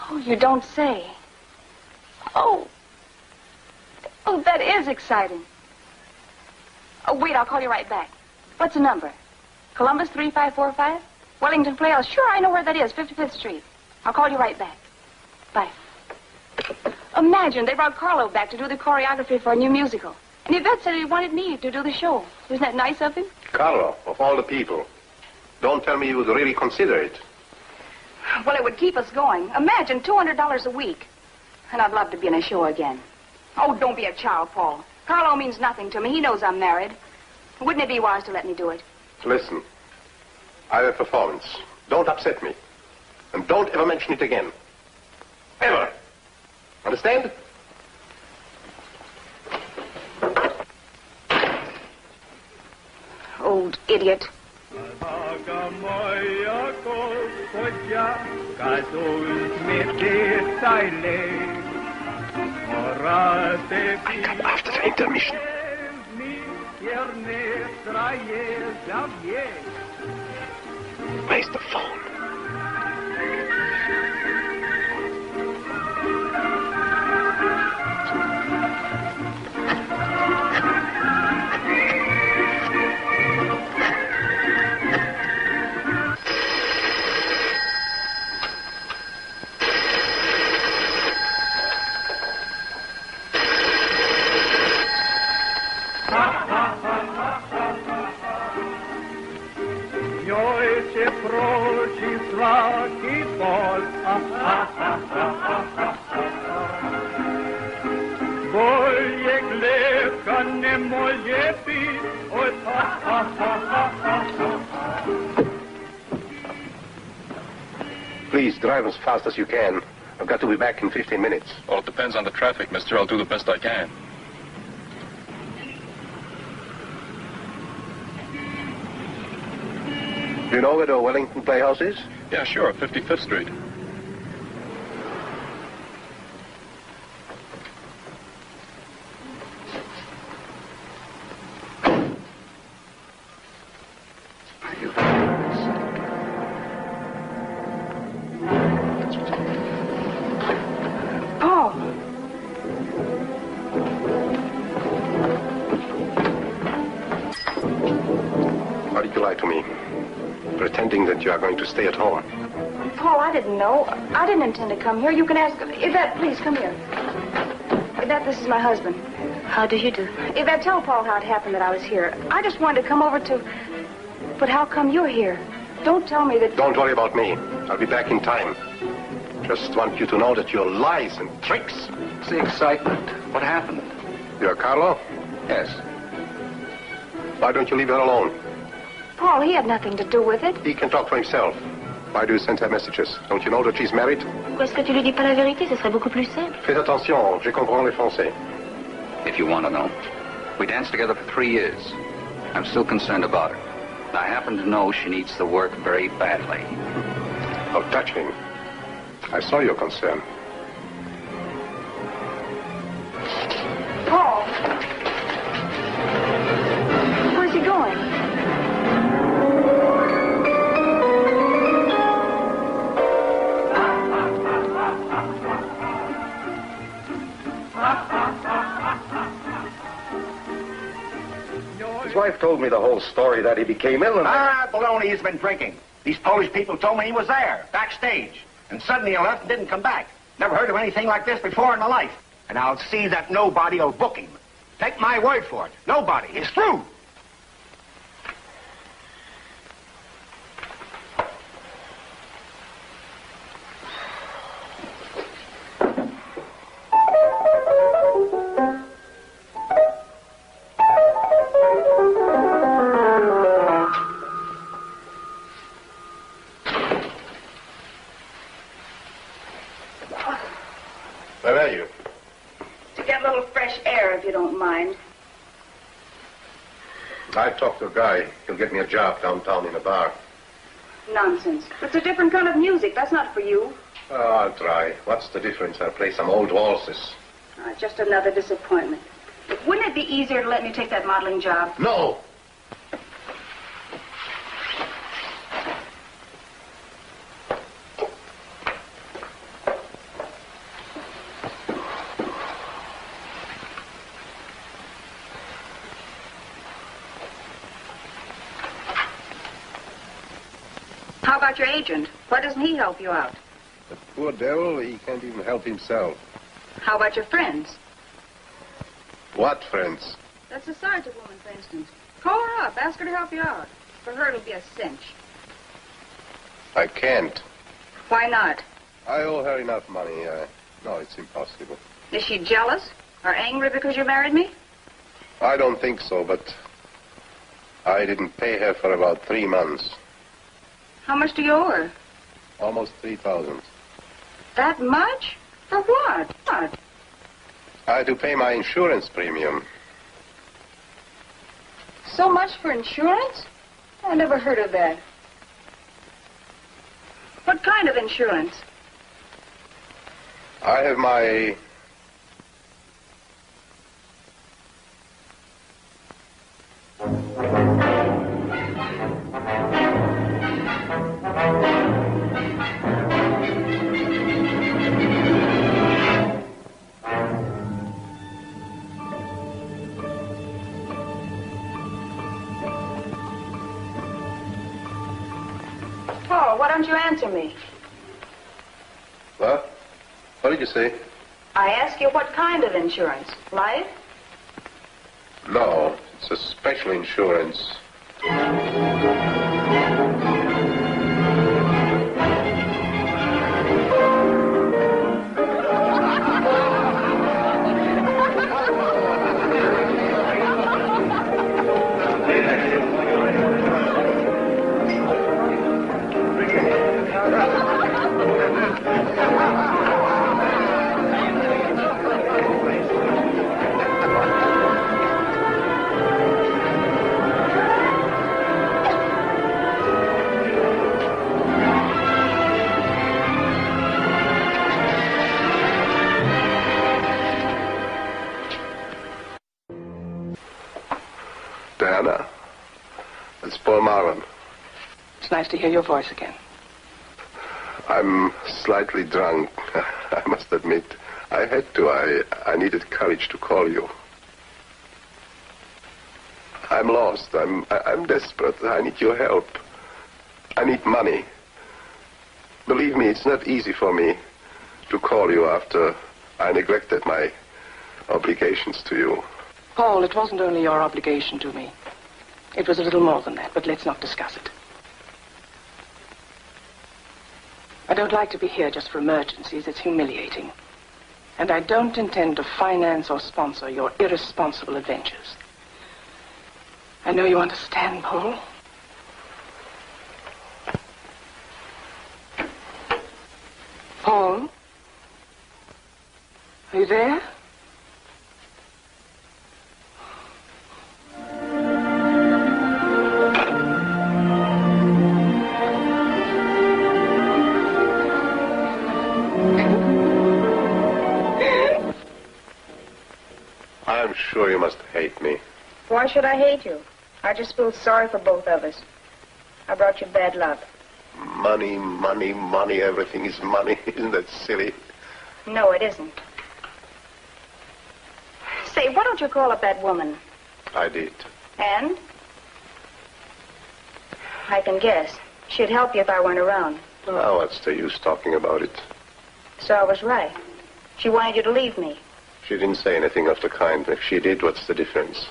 Speaker 1: Oh, you don't say. Oh. Oh, that is exciting. Oh, wait, I'll call you right back. What's the number? Columbus 3545? Wellington Playhouse. Sure, I know where that is, 55th Street. I'll call you right back. Bye. Imagine, they brought Carlo back to do the choreography for a new musical. And Yvette said he wanted me to do the show. Isn't that nice of him?
Speaker 10: Carlo, of all the people. Don't tell me you would really consider it.
Speaker 1: Well, it would keep us going. Imagine, $200 a week. And I'd love to be in a show again. Oh, don't be a child, Paul. Carlo means nothing to me. He knows I'm married. Wouldn't it be wise to let me do it?
Speaker 10: Listen, I have a performance. Don't upset me. And don't ever mention it again. Ever. Understand?
Speaker 1: Old idiot.
Speaker 2: After the intermission. Where's the phone?
Speaker 13: Io ci proci
Speaker 10: Please, drive as fast as you can. I've got to be back in 15 minutes.
Speaker 13: Well, it depends on the traffic, mister. I'll do the best I can.
Speaker 10: Do you know where the Wellington Playhouse is?
Speaker 13: Yeah, sure, 55th Street.
Speaker 10: Why did you lie to me? Pretending that you are going to stay at home.
Speaker 1: Paul, I didn't know. I didn't intend to come here. You can ask... Yvette, please, come here. Yvette, this is my husband. How do you do? Yvette, tell Paul how it happened that I was here. I just wanted to come over to... But how come you're here? Don't tell me that...
Speaker 10: Don't worry about me. I'll be back in time. Just want you to know that your lies and tricks...
Speaker 8: It's the excitement. What happened?
Speaker 10: You're Carlo?
Speaker 8: Yes.
Speaker 10: Why don't you leave her alone?
Speaker 1: Paul, he had nothing to do with it.
Speaker 10: He can talk for himself. Why do you send her messages? Don't you know that she's married?
Speaker 1: Pourquoi est-ce que tu lui dis pas la vérité? Ce serait beaucoup plus simple.
Speaker 10: Fais attention, je comprends le français.
Speaker 8: If you want to know. We danced together for 3 years. I'm still concerned about her. And I happen to know she needs the work very badly.
Speaker 10: How touching. I saw your concern.
Speaker 1: Paul! Where's he going?
Speaker 2: His wife told me the whole story, that he became ill and...
Speaker 12: Baloney, he's been drinking. These Polish people told me he was there, backstage. And suddenly he left and didn't come back. Never heard of anything like this before in my life. And I'll see that nobody will book him. Take my word for it. Nobody. He's through.
Speaker 10: Where are you?
Speaker 1: To get a little fresh air, if you don't mind.
Speaker 10: I talked to a guy. He'll get me a job downtown in a bar.
Speaker 1: Nonsense. It's a different kind of music. That's not for you.
Speaker 10: Oh, I'll try. What's the difference? I'll play some old waltzes.
Speaker 1: Just another disappointment. Look, wouldn't it be easier to let me take that modeling job?
Speaker 10: No!
Speaker 1: How about your agent? Why doesn't he help you out?
Speaker 10: The poor devil, he can't even help himself.
Speaker 1: How about your friends?
Speaker 10: What friends?
Speaker 1: That's the sergeant woman, for instance. Call her up. Ask her to help you out. For her, it'll be a cinch.
Speaker 10: I can't.
Speaker 1: Why not?
Speaker 10: I owe her enough money. No, it's impossible.
Speaker 1: Is she jealous or angry because you married me?
Speaker 10: I don't think so, but I didn't pay her for about 3 months.
Speaker 1: How much do you owe her?
Speaker 10: Almost 3,000.
Speaker 1: That much? For what? What?
Speaker 10: I had to pay my insurance premium.
Speaker 1: So much for insurance? I never heard of that. What kind of insurance?
Speaker 10: I have my...
Speaker 1: Paul, why don't you answer me?
Speaker 10: What? What did you say?
Speaker 1: I ask you what kind of insurance? Life?
Speaker 10: No, it's a special insurance.
Speaker 14: Anna, it's Paul Marlon.
Speaker 4: It's nice to hear your voice again.
Speaker 14: I'm slightly drunk, I must admit. I had to. I needed courage to call you. I'm lost. I'm desperate. I need your help. I need money. Believe me, it's not easy for me to call you after I neglected my obligations to you.
Speaker 4: Paul, it wasn't only your obligation to me. It was a little more than that, but let's not discuss it. I don't like to be here just for emergencies. It's humiliating. And I don't intend to finance or sponsor your irresponsible adventures. I know you understand, Paul. Paul? Are you there?
Speaker 14: I'm sure you must hate me.
Speaker 11: Why should I hate you? I just feel sorry for both of us. I brought you bad luck.
Speaker 14: Money, money, money. Everything is money. Isn't that silly?
Speaker 11: No, it isn't. Say, why don't you call up that woman?
Speaker 14: I did.
Speaker 11: And? I can guess. She'd help you if I weren't around.
Speaker 14: Now, what's the use talking about it?
Speaker 11: So I was right. She wanted you to leave me.
Speaker 14: She didn't say anything of the kind. If she did, what's the difference?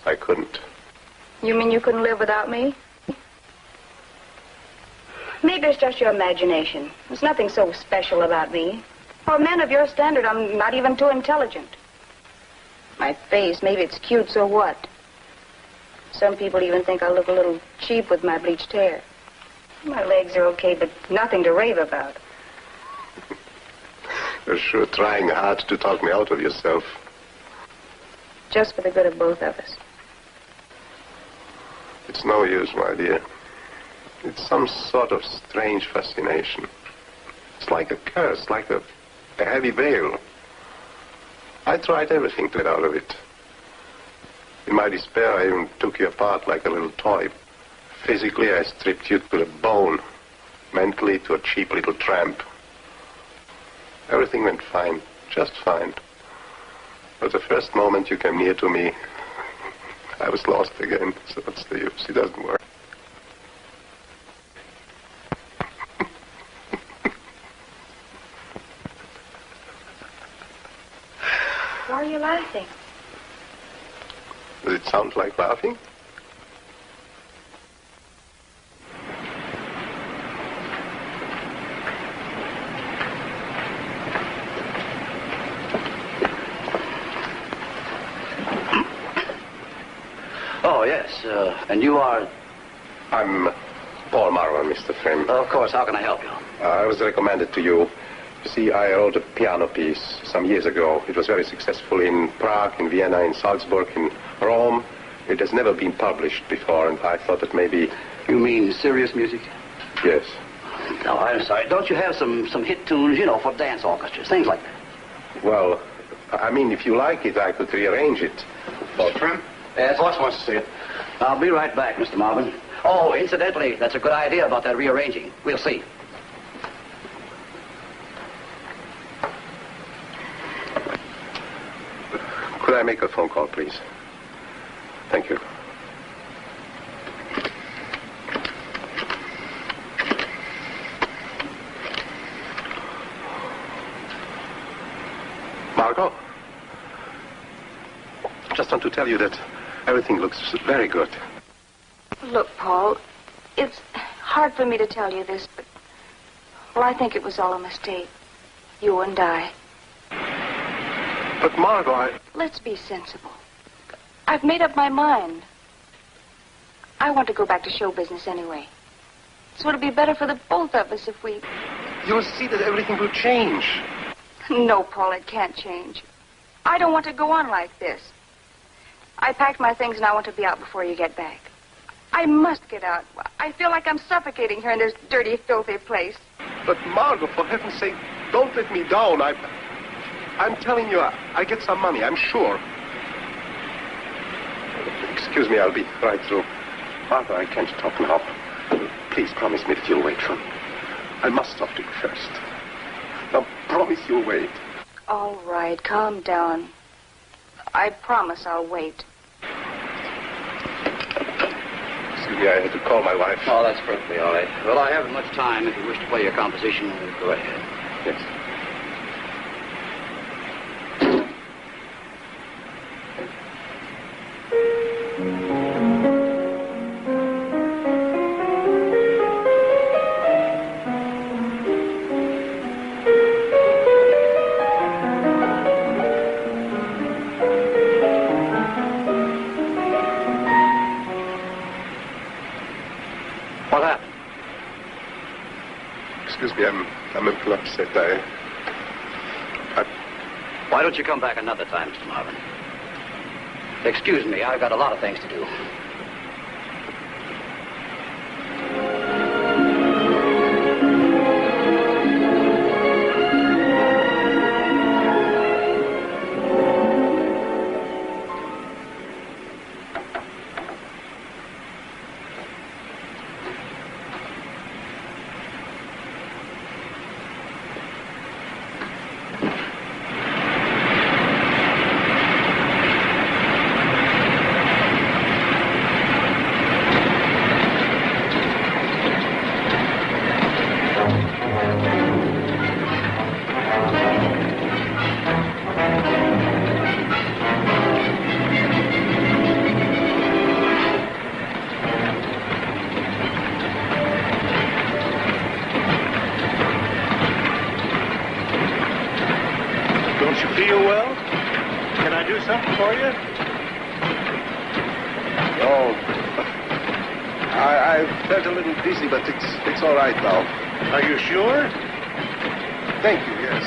Speaker 14: I couldn't.
Speaker 11: You mean you couldn't live without me? Maybe it's just your imagination. There's nothing so special about me. For a man of your standard, I'm not even too intelligent. My face, maybe it's cute, so what? Some people even think I look a little cheap with my bleached hair. My legs are okay, but nothing to rave about.
Speaker 14: You're sure trying hard to talk me out of yourself.
Speaker 11: Just for the good of both of us.
Speaker 14: It's no use, my dear. It's some sort of strange fascination. It's like a curse, like a heavy veil. I tried everything to get out of it. In my despair, I even took you apart like a little toy. Physically, I stripped you to the bone. Mentally, to a cheap little tramp. Everything went fine, just fine. But the first moment you came near to me, I was lost again. So what's the use? It doesn't work.
Speaker 11: Why are you laughing?
Speaker 14: Does it sound like laughing?
Speaker 15: Oh, yes. And you are?
Speaker 14: I'm Paul Marlon, Mr. Friend.
Speaker 15: Of course. How can I help you?
Speaker 14: I was recommended to you. You see, I wrote a piano piece some years ago. It was very successful in Prague, in Vienna, in Salzburg, in Rome. It has never been published before, and I thought that maybe...
Speaker 15: You mean serious music?
Speaker 14: Yes.
Speaker 15: No, I'm sorry. Don't you have some hit tunes, for dance orchestras, things like that?
Speaker 14: Well, I mean, if you like it, I could rearrange it.
Speaker 12: Mr. Trim?
Speaker 15: Yes? Boss wants to see it. I'll be right back, Mr. Marvin. Oh, incidentally, that's a good idea about that rearranging. We'll see.
Speaker 14: Could I make a phone call, please? Thank you. Margot? Just want to tell you that everything looks very good.
Speaker 1: Look, Paul, it's hard for me to tell you this, but... Well, I think it was all a mistake. You and I.
Speaker 14: But, Margot,
Speaker 1: Let's be sensible. I've made up my mind. I want to go back to show business anyway. So it'll be better for the both of us if we...
Speaker 14: You'll see that everything will change.
Speaker 1: No, Paul, it can't change. I don't want to go on like this. I packed my things and I want to be out before you get back. I must get out. I feel like I'm suffocating here in this dirty, filthy place.
Speaker 14: But, Margot, for heaven's sake, don't let me down. I'm telling you, I get some money, I'm sure. Excuse Excuse me, I'll be right through. Martha, I can't talk now. Please promise me that you'll wait for me. I must talk to you first. Now, promise you'll wait.
Speaker 1: All right, calm down. I promise I'll wait.
Speaker 14: Excuse me, I had to call my wife.
Speaker 15: Oh, that's perfectly all right. Well, I haven't much time. If you wish to play your composition, go ahead.
Speaker 14: Yes.
Speaker 15: What happened?
Speaker 14: Excuse me, I'm a little upset.
Speaker 15: Why don't you come back another time, Mr. Marvin? Excuse me, I've got a lot of things to do.
Speaker 12: Don't you feel well? Can I do something for you?
Speaker 14: No. I felt a little dizzy, but it's all right now.
Speaker 12: Are you sure?
Speaker 14: Thank you, yes.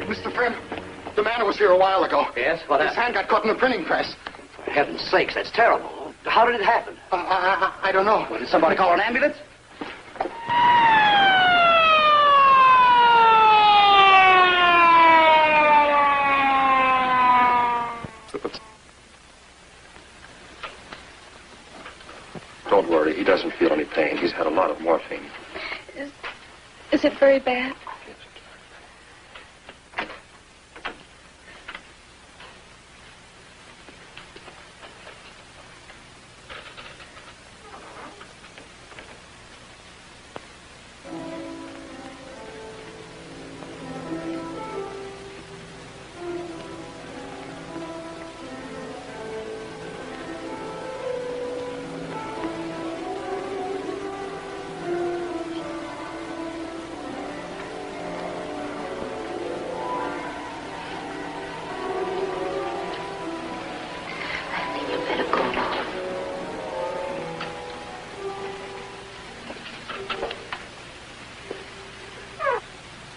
Speaker 16: Mr. Friend, the man was here a while ago.
Speaker 15: Yes? What
Speaker 16: His
Speaker 15: happened?
Speaker 16: hand got caught in the printing press.
Speaker 15: For heaven's sakes, that's terrible. How did it happen?
Speaker 16: I don't know.
Speaker 15: Well, did somebody call an ambulance?
Speaker 2: Don't worry, he doesn't feel any pain. He's had a lot of morphine.
Speaker 1: Is it very bad?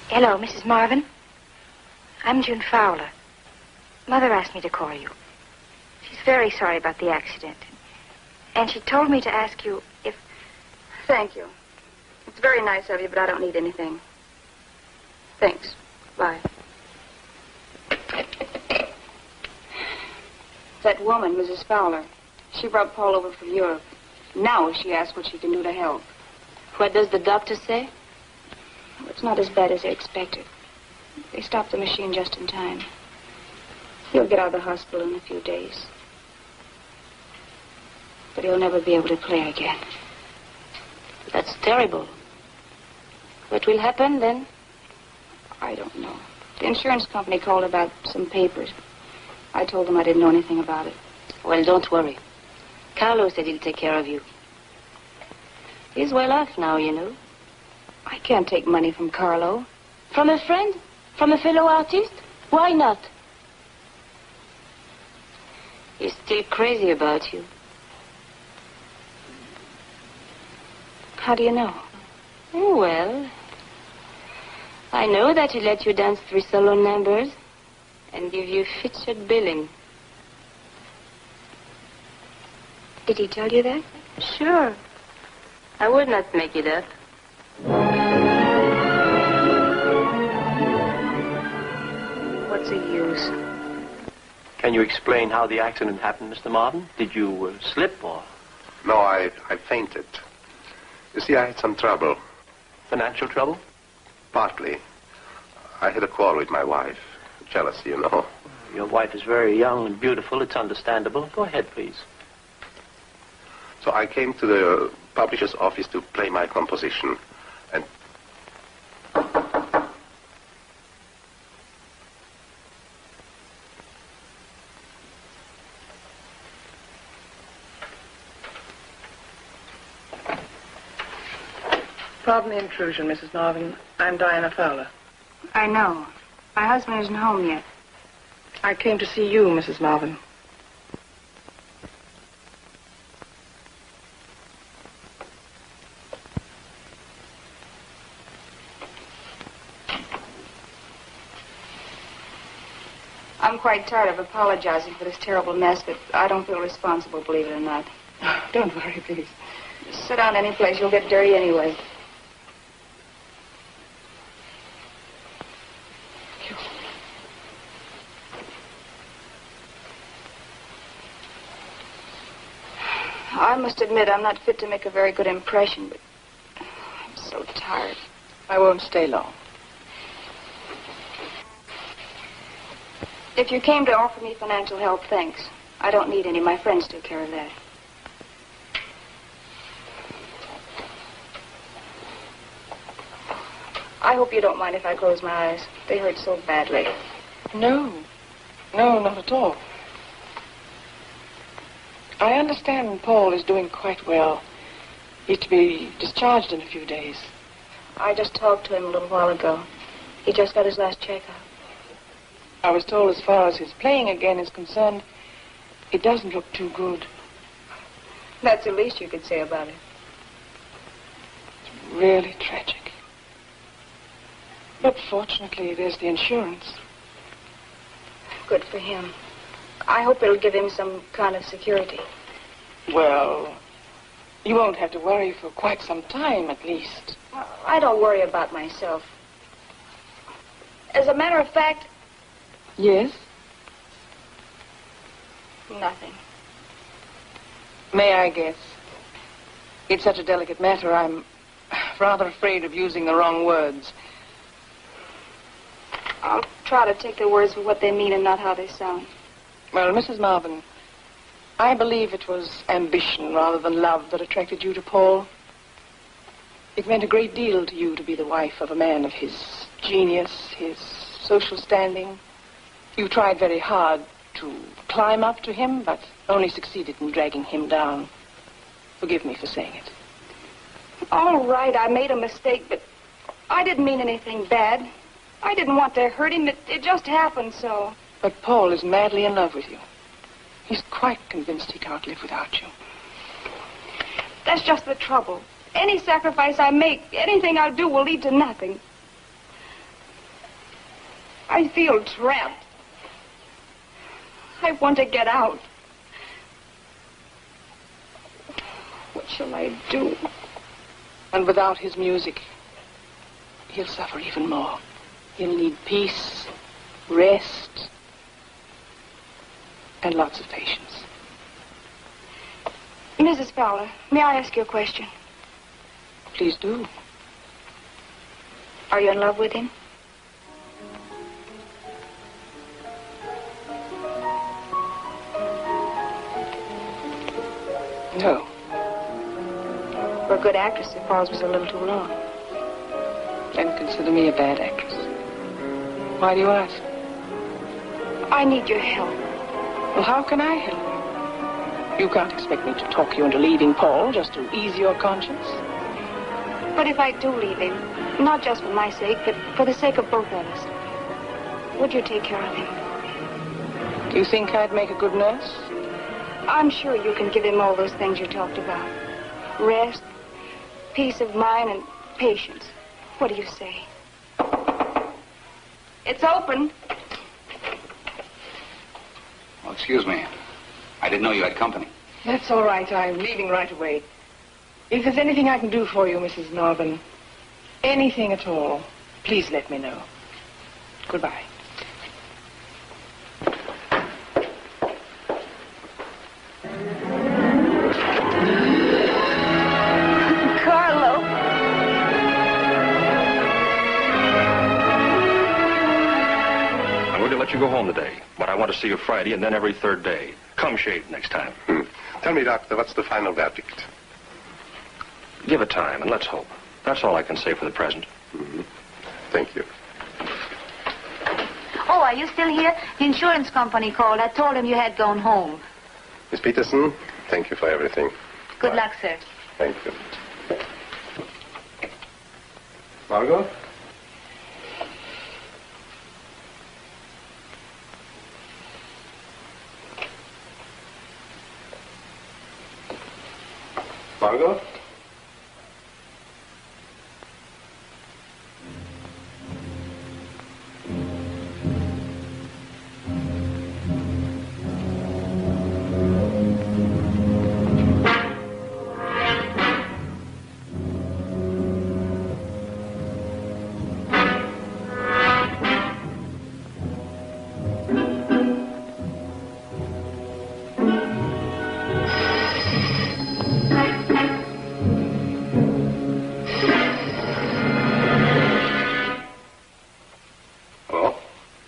Speaker 1: Hello, Mrs. Marvin. I'm June Fowler. Mother asked me to call you. She's very sorry about the accident. And she told me to ask you if... Thank you. It's very nice of you, but I don't need anything. Thanks. Bye. That woman, Mrs. Fowler, she brought Paul over from Europe. Now she asks what she can do to help.
Speaker 5: What does the doctor say?
Speaker 1: It's not as bad as they expected. They stopped the machine just in time. He'll get out of the hospital in a few days. But he'll never be able to play again.
Speaker 5: That's terrible. What will happen then?
Speaker 1: I don't know. The insurance company called about some papers. I told them I didn't know anything about it.
Speaker 5: Well, don't worry. Carlo said he'll take care of you. He's well off now, you know.
Speaker 1: I can't take money from Carlo.
Speaker 5: From a friend? From a fellow artist? Why not? He's still crazy about you.
Speaker 1: How do you know?
Speaker 5: Oh, well, I know that he let you dance 3 solo numbers and give you featured billing.
Speaker 11: Did he tell you that?
Speaker 5: Sure. I would not make it up. What's the use?
Speaker 7: Can you explain how the accident happened, Mr. Marvin? Did you slip or...
Speaker 14: No, I fainted. You see, I had some trouble.
Speaker 7: Financial trouble?
Speaker 14: Partly. I had a quarrel with my wife. Jealousy, you know.
Speaker 7: Your wife is very young and beautiful. It's understandable. Go ahead, please.
Speaker 14: So I came to the publisher's office to play my composition. And...
Speaker 4: Pardon the intrusion, Mrs. Marvin. I'm Diana Fowler.
Speaker 1: I know. My husband isn't home yet.
Speaker 4: I came to see you, Mrs. Marvin.
Speaker 1: I'm quite tired of apologizing for this terrible mess, but I don't feel responsible, believe it or not.
Speaker 4: Don't worry, please.
Speaker 1: Sit down any place, you'll get dirty anyway. I must admit I'm not fit to make a very good impression, but I'm so tired.
Speaker 4: I won't stay long.
Speaker 1: If you came to offer me financial help, thanks. I don't need any. My friends took care of that. I hope you don't mind if I close my eyes. They hurt so badly.
Speaker 4: No. No, not at all. I understand Paul is doing quite well. He's to be discharged in a few days.
Speaker 1: I just talked to him a little while ago. He just got his last checkup.
Speaker 4: I was told as far as his playing again is concerned, it doesn't look too good.
Speaker 1: That's the least you could say about it.
Speaker 4: It's really tragic. But fortunately, there's the insurance.
Speaker 1: Good for him. I hope it'll give him some kind of security.
Speaker 4: Well, you won't have to worry for quite some time, at least.
Speaker 1: I don't worry about myself. As a matter of fact...
Speaker 4: Yes?
Speaker 1: Nothing.
Speaker 4: May I guess? It's such a delicate matter, I'm rather afraid of using the wrong words.
Speaker 1: I'll try to take the words for what they mean and not how they sound.
Speaker 4: Well, Mrs. Marvin, I believe it was ambition rather than love that attracted you to Paul. It meant a great deal to you to be the wife of a man of his genius, his social standing. You tried very hard to climb up to him, but only succeeded in dragging him down. Forgive me for saying it.
Speaker 1: All right, I made a mistake, but I didn't mean anything bad. I didn't want to hurt him. It just happened so.
Speaker 4: But Paul is madly in love with you. He's quite convinced he can't live without you.
Speaker 1: That's just the trouble. Any sacrifice I make, anything I do will lead to nothing. I feel trapped. I want to get out. What shall I do?
Speaker 4: And without his music, he'll suffer even more. He'll need peace, rest, and lots of patience.
Speaker 1: Mrs. Fowler, may I ask you a question?
Speaker 4: Please do.
Speaker 1: Are you in love with him?
Speaker 4: No.
Speaker 1: For a good actress, the pause was a little too long.
Speaker 4: Then consider me a bad actress. Why do you ask?
Speaker 1: I need your help.
Speaker 4: Well, how can I help you? You can't expect me to talk you into leaving Paul just to ease your conscience.
Speaker 1: But if I do leave him, not just for my sake, but for the sake of both of us, would you take care of him?
Speaker 4: Do you think I'd make a good nurse?
Speaker 1: I'm sure you can give him all those things you talked about. Rest, peace of mind, and patience. What do you say? It's open.
Speaker 8: Oh, excuse me. I didn't know you had company.
Speaker 4: That's all right. I'm leaving right away. If there's anything I can do for you, Mrs. Marvin, anything at all, please let me know. Goodbye.
Speaker 11: Carlo.
Speaker 13: I'm going to let you go home today, but I want to see you Friday and then every third day. Come shaved next time.
Speaker 14: Tell me, Doctor, what's the final verdict?
Speaker 13: Give it time, and let's hope. That's all I can say for the present.
Speaker 14: Thank you.
Speaker 17: Oh, are you still here? The insurance company called. I told him you had gone home.
Speaker 14: Miss Peterson, thank you for everything.
Speaker 17: Good luck, sir.
Speaker 14: Thank you. Margot? Margot?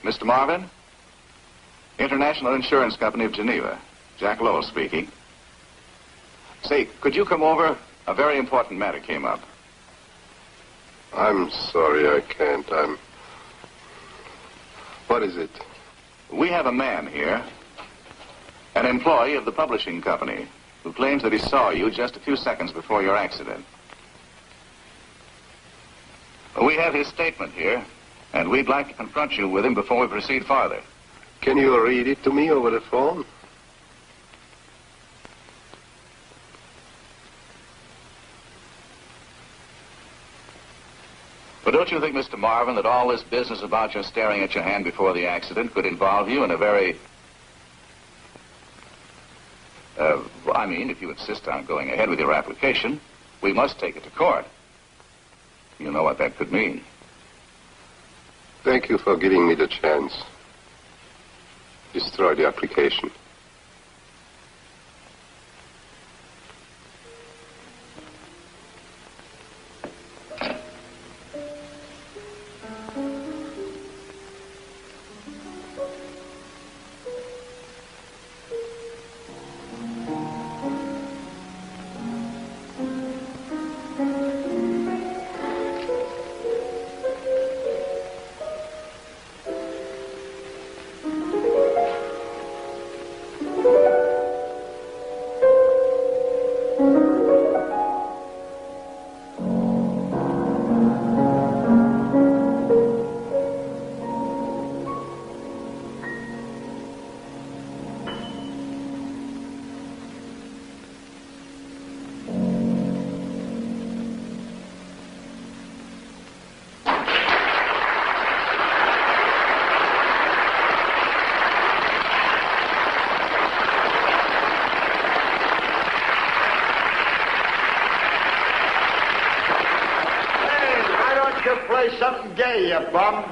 Speaker 18: Mr. Marvin? International Insurance Company of Geneva. Jack Lowell speaking. Say, could you come over? A very important matter came up.
Speaker 14: I'm sorry I can't. What is it?
Speaker 18: We have a man here, an employee of the publishing company, who claims that he saw you just a few seconds before your accident. We have his statement here, and we'd like to confront you with him before we proceed farther.
Speaker 14: Can you read it to me over the phone?
Speaker 18: But don't you think, Mr. Marvin, that all this business about your staring at your hand before the accident could involve you in a very... I mean, if you insist on going ahead with your application, we must take it to court. You know what that could mean.
Speaker 14: Thank you for giving me the chance. Destroy the application.
Speaker 12: Play something gay, you bum.